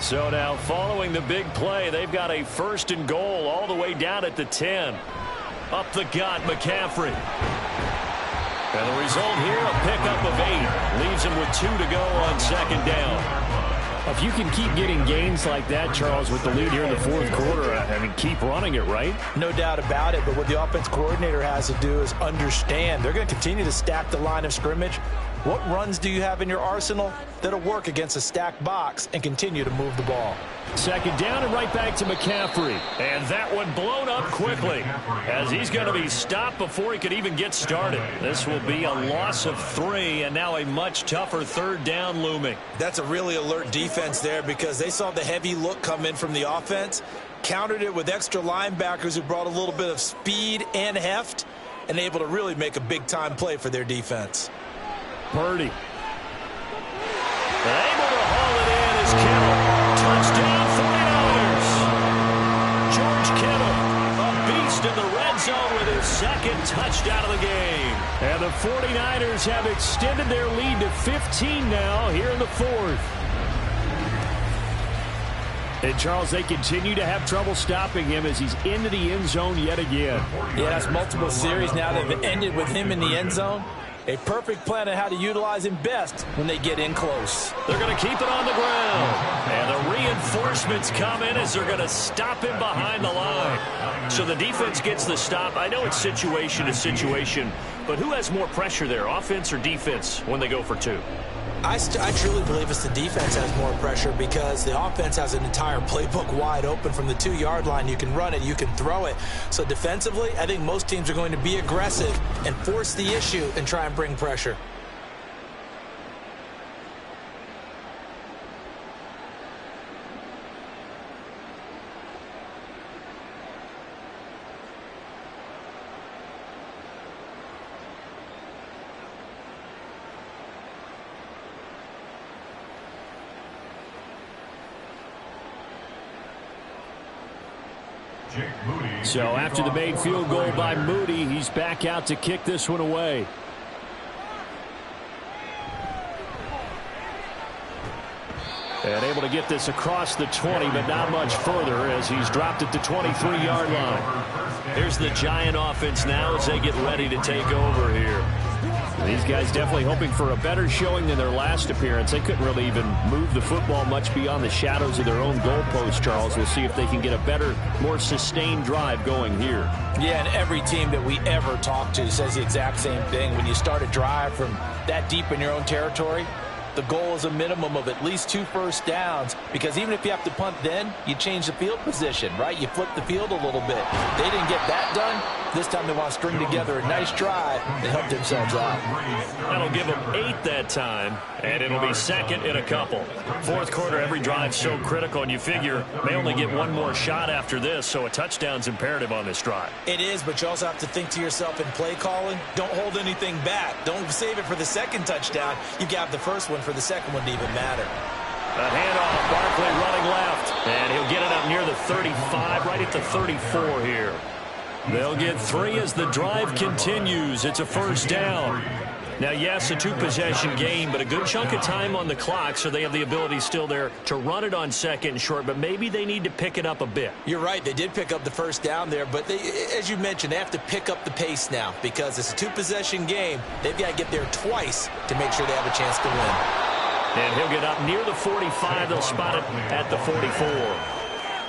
So now following the big play, they've got a 1st and goal all the way down at the 10. Up the gut, McCaffrey. And the result here, a pickup of 8. Leaves him with 2 to go on 2nd down. If you can keep getting gains like that, Charles, with the lead here in the 4th quarter, I mean, keep running it, right? No doubt about it, but what the offense coordinator has to do is understand they're going to continue to stack the line of scrimmage. What runs do you have in your arsenal that'll work against a stacked box and continue to move the ball? 2nd down and right back to McCaffrey. And that one blown up quickly as he's going to be stopped before he could even get started. This will be a loss of 3 and now a much tougher 3rd down looming. That's a really alert defense there because they saw the heavy look come in from the offense, countered it with extra linebackers who brought a little bit of speed and heft, and able to really make a big-time play for their defense. Purdy. Able to haul it in as Kittle. Touchdown 49ers. George Kittle, a beast in the red zone with his 2nd touchdown of the game. And the 49ers have extended their lead to 15 now here in the 4th. And, Charles, they continue to have trouble stopping him as he's into the end zone yet again. Yeah, that's multiple series now that have ended with him in the end zone. A perfect plan on how to utilize him best when they get in close. They're going to keep it on the ground. And the reinforcements come in as they're going to stop him behind the line. So the defense gets the stop. I know it's situation to situation, but who has more pressure there, offense or defense, when they go for 2? I truly believe it's the defense has more pressure because the offense has an entire playbook wide open from the 2-yard line. You can run it, you can throw it. So defensively, I think most teams are going to be aggressive and force the issue and try and bring pressure. So after the made field goal by Moody, he's back out to kick this one away. And able to get this across the 20, but not much further as he's dropped at the 23-yard line. Here's the Giant offense now as they get ready to take over here. These guys definitely hoping for a better showing than their last appearance. They couldn't really even move the football much beyond the shadows of their own goalpost, Charles. We'll see if they can get a better, more sustained drive going here. Yeah, and every team that we ever talk to says the exact same thing. When you start a drive from that deep in your own territory, the goal is a minimum of at least 2 first downs, because even if you have to punt then, you change the field position, right? You flip the field a little bit. They didn't get that done. This time they want to string together a nice drive and help themselves out. That'll give them 8 that time, and it'll be second in a couple. Fourth quarter, every drive's so critical, and you figure they only get one more shot after this, so a touchdown's imperative on this drive. It is, but you also have to think to yourself in play calling, don't hold anything back. Don't save it for the second touchdown. You got the first one for the second one to even matter. A handoff, Barkley running left, and he'll get it up near the 35, right at the 34 here. They'll get 3 as the drive continues. It's a first down. Now, yes, a 2-possession game, but a good chunk of time on the clock, so they have the ability still there to run it on second and short, but maybe they need to pick it up a bit. You're right. They did pick up the first down there, but they, as you mentioned, they have to pick up the pace now because it's a 2-possession game. They've got to get there twice to make sure they have a chance to win. And he'll get up near the 45. They'll spot it at the 44.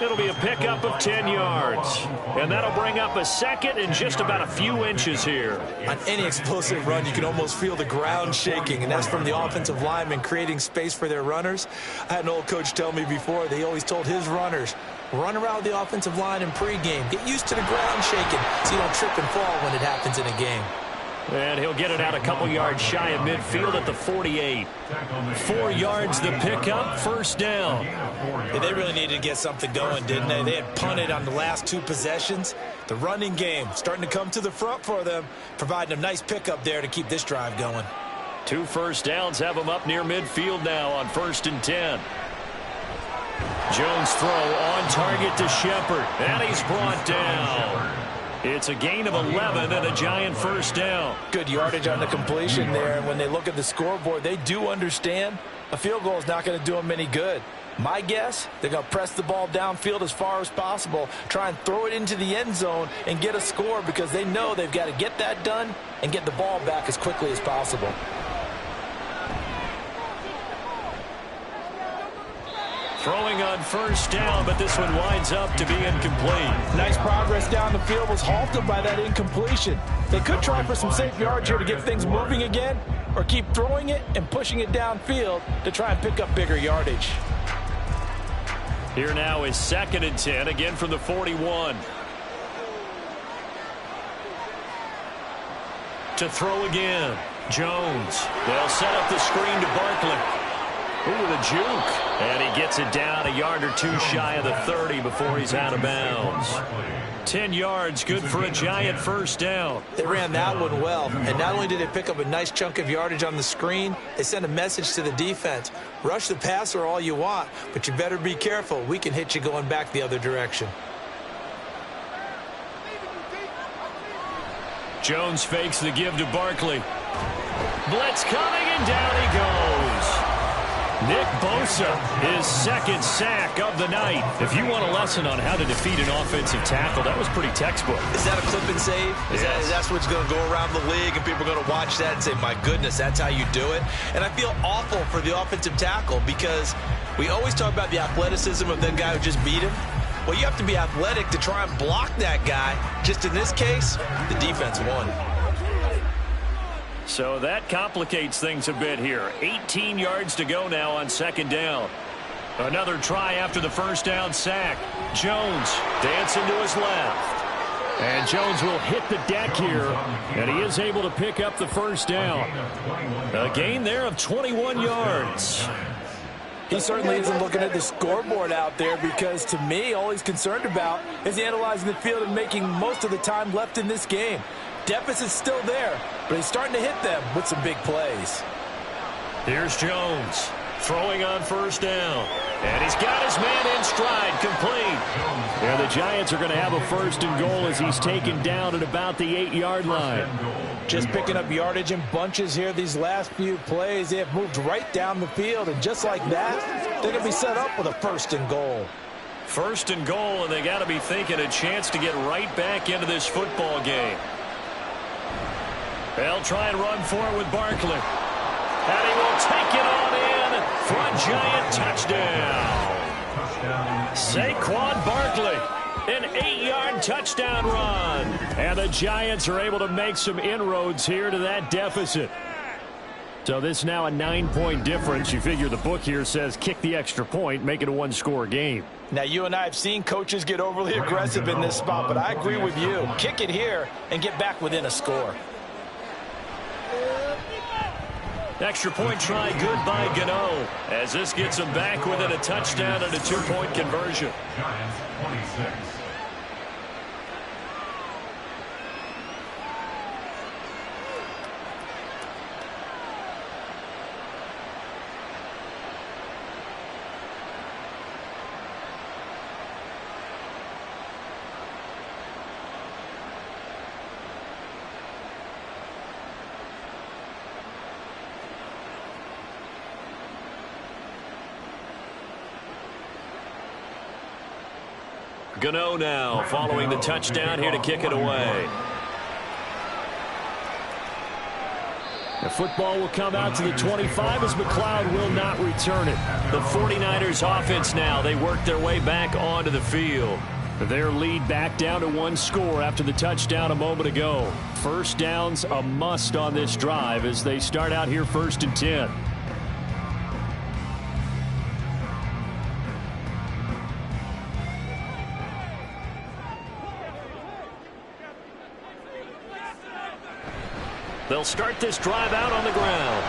It'll be a pickup of 10 yards. And that'll bring up a second and just about a few inches here. On any explosive run, you can almost feel the ground shaking, and that's from the offensive linemen creating space for their runners. I had an old coach tell me before, they always told his runners, run around the offensive line in pregame. Get used to the ground shaking so you don't trip and fall when it happens in a game. And he'll get it out a couple yards shy of midfield at the 48. 4 yards the pickup, first down. Yeah, they really needed to get something going, didn't they? They had punted on the last 2 possessions. The running game starting to come to the front for them, providing a nice pickup there to keep this drive going. 2 first downs have them up near midfield now on 1st and 10. Jones throw on target to Shepard, and he's brought down. It's a gain of 11 and a Giant first down. Good yardage on the completion there, and when they look at the scoreboard, they do understand a field goal is not going to do them any good. My guess, they're going to press the ball downfield as far as possible, try and throw it into the end zone and get a score because they know they've got to get that done and get the ball back as quickly as possible. Throwing on first down, but this one winds up to be incomplete. Nice progress down the field was halted by that incompletion. They could try for some safe yards here to get things moving again, or keep throwing it and pushing it downfield to try and pick up bigger yardage. Here now is 2nd and 10, again from the 41. To throw again, Jones. They'll set up the screen to Barkley. Ooh, the juke. And he gets it down a yard or 2 shy of the 30 before he's out of bounds. 10 yards, good for a Giant first down. They ran that one well, and not only did they pick up a nice chunk of yardage on the screen, they sent a message to the defense. Rush the passer all you want, but you better be careful. We can hit you going back the other direction. Jones fakes the give to Barkley. Blitz coming, and down he goes. Nick Bosa, his 2nd sack of the night. If you want a lesson on how to defeat an offensive tackle, that was pretty textbook. Is that a clip and save? That's what's going to go around the league, and people are going to watch that and say, my goodness, that's how you do it? And I feel awful for the offensive tackle because we always talk about the athleticism of the guy who just beat him. Well, you have to be athletic to try and block that guy. Just in this case, the defense won. So that complicates things a bit here. 18 yards to go now on 2nd down. Another try after the first down sack. Jones dancing to his left. And Jones will hit the deck here, and he is able to pick up the first down. A gain there of 21 yards. He certainly isn't looking at the scoreboard out there because, to me, all he's concerned about is analyzing the field and making most of the time left in this game. Deficit's still there, but he's starting to hit them with some big plays. Here's Jones throwing on first down. And he's got his man in stride, complete. And the Giants are going to have a 1st and goal as he's taken down at about the 8-yard line. Just picking up yardage in bunches here these last few plays. They have moved right down the field, and just like that, they're going to be set up with a 1st and goal. 1st and goal, and they got to be thinking a chance to get right back into this football game. They'll try and run for it with Barkley. And he will take it on in for a Giant touchdown. Saquon Barkley, an 8-yard touchdown run. And the Giants are able to make some inroads here to that deficit. So this now a 9-point difference. You figure the book here says kick the extra point, make it a 1-score game. Now, you and I have seen coaches get overly aggressive in this spot, but I agree with you. Kick it here and get back within a score. Extra point try good by Gano, as this gets him back within a touchdown and a 2-point conversion. Giants 26. Gano now following the touchdown here to kick it away. The football will come out to the 25 as McLeod will not return it. The 49ers offense now, they work their way back onto the field. Their lead back down to 1 score after the touchdown a moment ago. First down's a must on this drive as they start out here 1st and 10. They'll start this drive out on the ground.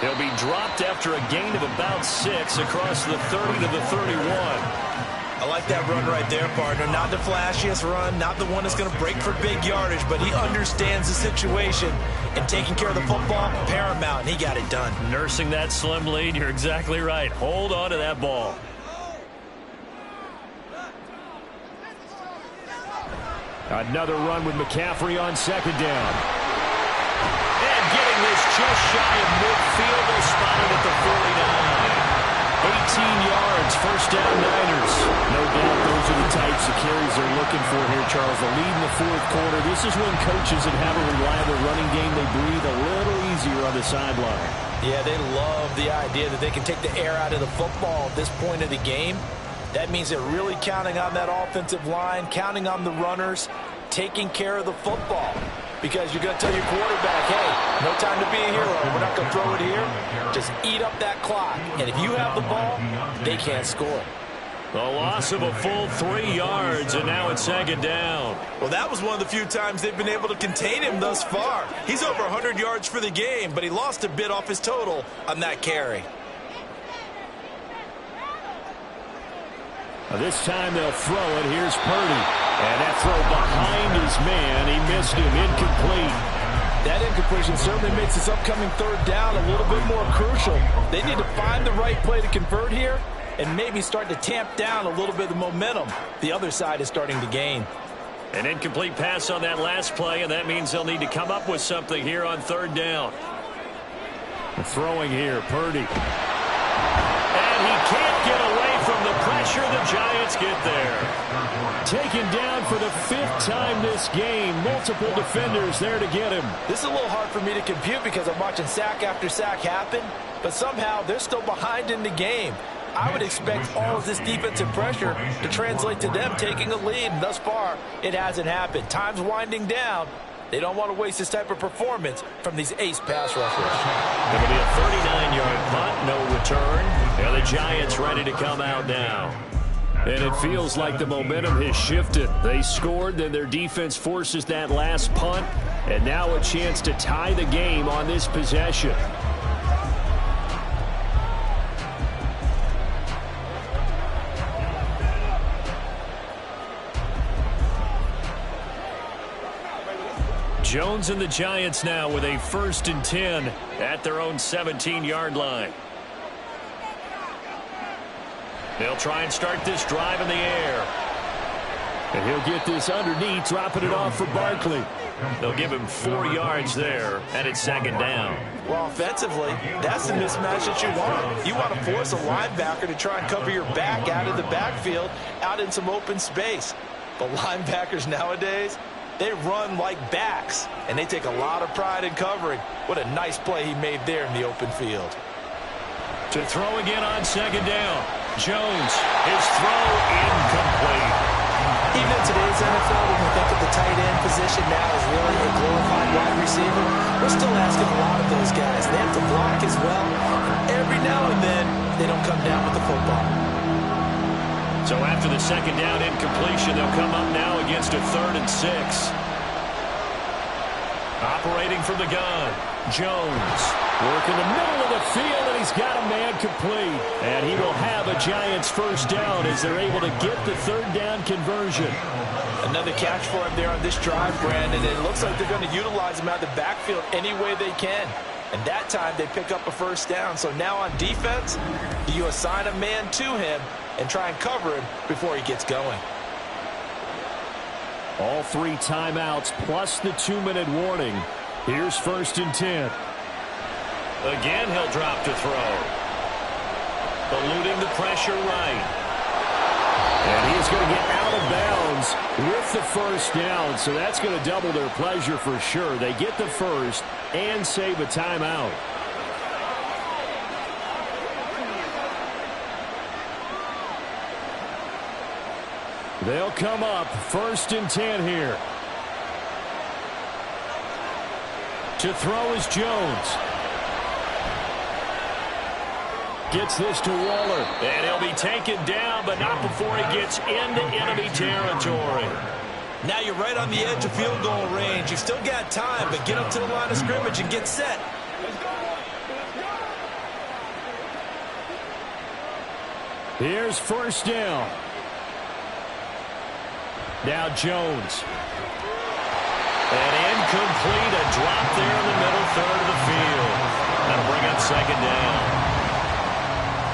He'll be dropped after a gain of about 6 across the 30 to the 31. I like that run right there, partner. Not the flashiest run, not the one that's going to break for big yardage, but he understands the situation, and taking care of the football, paramount, and he got it done. Nursing that slim lead, you're exactly right. Hold on to that ball. Another run with McCaffrey on 2nd down. Getting this just shy of midfield, they spotted at the 49. 18 yards, first down Niners. No doubt those are the types of carries they're looking for here, Charles. The lead in the 4th quarter. This is when coaches that have a reliable running game, they breathe a little easier on the sideline. Yeah, they love the idea that they can take the air out of the football at this point of the game. That means they're really counting on that offensive line, counting on the runners, taking care of the football. Because you're going to tell your quarterback, hey, no time to be a hero. We're not going to throw it here. Just eat up that clock. And if you have the ball, they can't score. The loss of a full 3 yards, and now it's 2nd down. Well, that was one of the few times they've been able to contain him thus far. He's over 100 yards for the game, but he lost a bit off his total on that carry. This time they'll throw it. Here's Purdy. And that throw behind his man. He missed him. Incomplete. That incompletion certainly makes this upcoming 3rd down a little bit more crucial. They need to find the right play to convert here and maybe start to tamp down a little bit of the momentum the other side is starting to gain. An incomplete pass on that last play, and that means they'll need to come up with something here on 3rd down. Throwing here, Purdy. And he can't get away from the pressure. The Giants get there. Taken down for the 5th time this game. Multiple defenders there to get him. This is a little hard for me to compute because I'm watching sack after sack happen, but somehow they're still behind in the game. I would expect all of this defensive pressure to translate to them taking a lead, and thus far, it hasn't happened. Time's winding down. They don't want to waste this type of performance from these ace pass rushers. It'll be a 39-yard punt, no return. And the Giants ready to come out now. And it feels like the momentum has shifted. They scored, then their defense forces that last punt, and now a chance to tie the game on this possession. Jones and the Giants now with a 1st and 10 at their own 17-yard line. They'll try and start this drive in the air. And he'll get this underneath, dropping it off for Barkley. They'll give him 4 yards there, and it's 2nd down. Well, offensively, that's the mismatch that you want. You want to force a linebacker to try and cover your back out of the backfield, out in some open space. But linebackers nowadays, they run like backs, and they take a lot of pride in covering. What a nice play he made there in the open field. To throw again on 2nd down. Jones, his throw incomplete. Even in today's NFL, when we think of the tight end position now as really a glorified wide receiver, we're still asking a lot of those guys. They have to block as well. Every now and then, they don't come down with the football. So after the second down incompletion, they'll come up now against a 3rd and 6. Operating from the gun, Jones. Work in the middle of the field, and he's got a man complete. And he will have a Giants first down as they're able to get the 3rd down conversion. Another catch for him there on this drive, Brandon. It looks like they're going to utilize him out of the backfield any way they can. And that time they pick up a first down. So now on defense, you assign a man to him and try and cover him before he gets going. All 3 timeouts plus the 2-minute warning. Here's 1st and 10. Again, he'll drop to throw. Eluding the pressure right. And he is going to get out of bounds with the first down. So that's going to double their pleasure for sure. They get the first and save a timeout. They'll come up 1st and 10 here. To throw is Jones. Gets this to Waller. And he'll be taken down, but not before he gets into enemy territory. Now you're right on the edge of field goal range. You've still got time, but get up to the line of scrimmage and get set. Here's 1st down. Now Jones. And incomplete, a drop there in the middle 3rd of the field. That'll bring up 2nd down.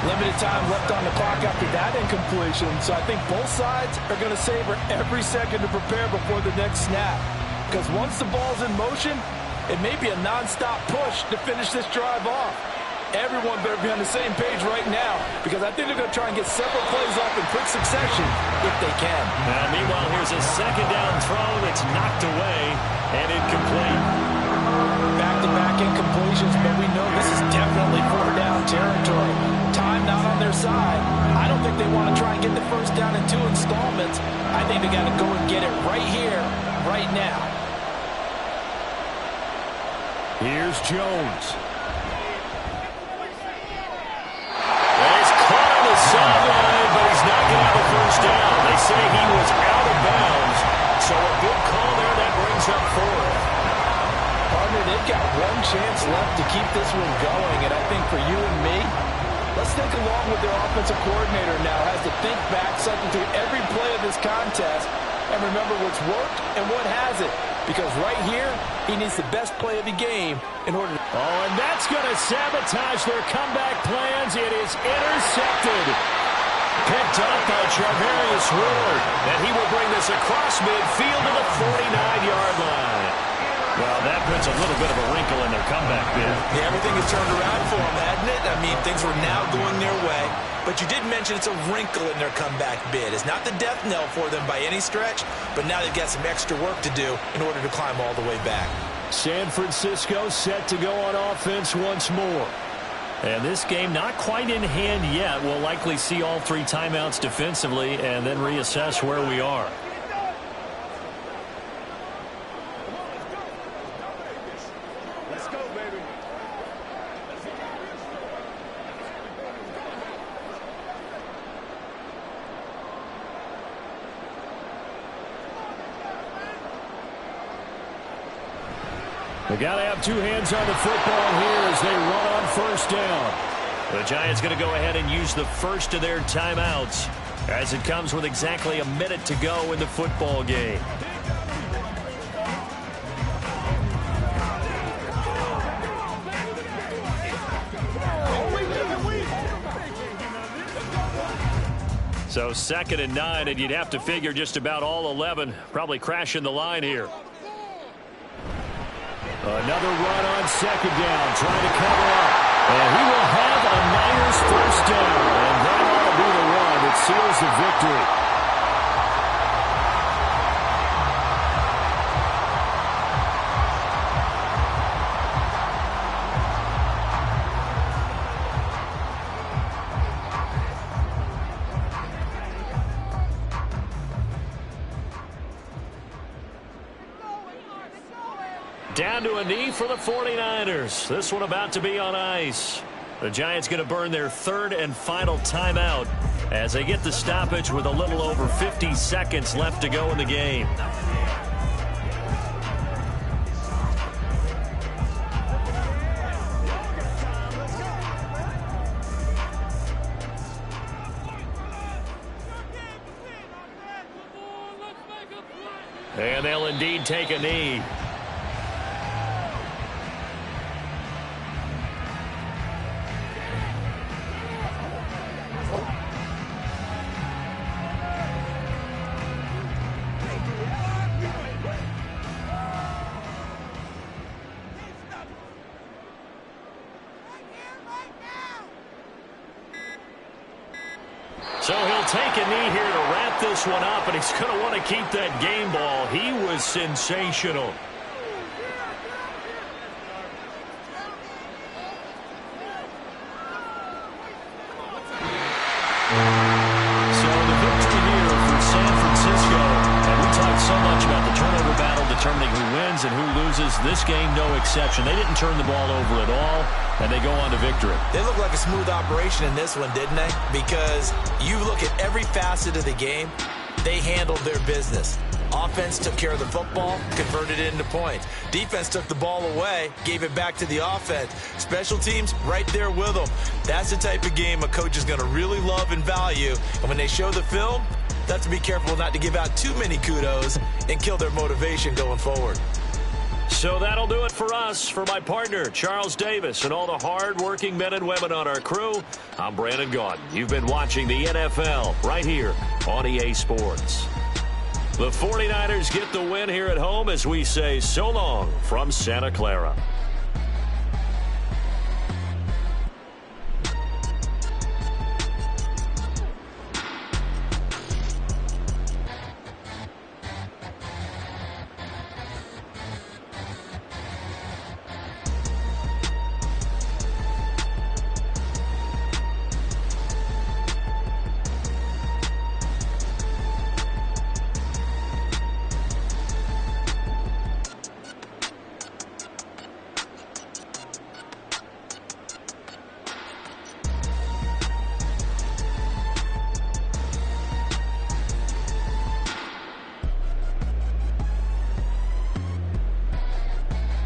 Limited time left on the clock after that incompletion, so I think both sides are going to savor every second to prepare before the next snap. Because once the ball's in motion, it may be a non-stop push to finish this drive off. Everyone better be on the same page right now, because I think they're going to try and get several plays off in quick succession if they can. Meanwhile, here's a 2nd down throw that's knocked away and incomplete. Back-to-back incompletions, but we know this is definitely 4th down territory. Time not on their side. I don't think they want to try and get the first down in 2 installments. I think they got to go and get it right here, right now. Here's Jones. Sideline, but he's not going to have a first down. They say he was out of bounds, so a good call there. That brings up 4th. Partner, they've got one chance left to keep this one going, and I think for you and me, let's think along with their offensive coordinator now, has to think back, cycle through every play of this contest, and remember what's worked and what hasn't. Because right here, he needs the best play of the game in order to... Oh, and that's going to sabotage their comeback plans. It is intercepted. Picked up by Charvarius Ward. And he will bring this across midfield to the 49-yard line. Well, that puts a little bit of a wrinkle in their comeback bid. Yeah, everything has turned around for them, hasn't it? I mean, things were now going their way. But you did mention it's a wrinkle in their comeback bid. It's not the death knell for them by any stretch, but now they've got some extra work to do in order to climb all the way back. San Francisco set to go on offense once more. And this game not quite in hand yet. We'll likely see all 3 timeouts defensively and then reassess where we are. Let's go, baby. They got to have 2 hands on the football here as they run on 1st down. The Giants going to go ahead and use the first of their timeouts as it comes with exactly a minute to go in the football game. So 2nd and 9, and you'd have to figure just about all 11 probably crashing the line here. Another run on 2nd down, trying to cover up. And he will have a Niners first down. And that ought to be the run that seals the victory. Down to a knee for the 49ers. This one about to be on ice. The Giants going to burn their 3rd and final timeout as they get the stoppage with a little over 50 seconds left to go in the game. And they'll indeed take a knee. So he'll take a knee here to wrap this one up, and he's going to want to keep that game ball. He was sensational. So the victory here for San Francisco, and we talked so much about the turnover battle determining who wins and who loses. This game, no exception. They didn't turn the ball over at all, and they go on to victory. They look like a smooth operation in this one, didn't they? Because you look at every facet of the game, they handled their business. Offense took care of the football, converted it into points. Defense took the ball away, gave it back to the offense. Special teams, right there with them. That's the type of game a coach is going to really love and value. And when they show the film, they have to be careful not to give out too many kudos and kill their motivation going forward. So that'll do it for us. For my partner, Charles Davis, and all the hard-working men and women on our crew, I'm Brandon Gaudin. You've been watching the NFL right here on EA Sports. The 49ers get the win here at home as we say so long from Santa Clara.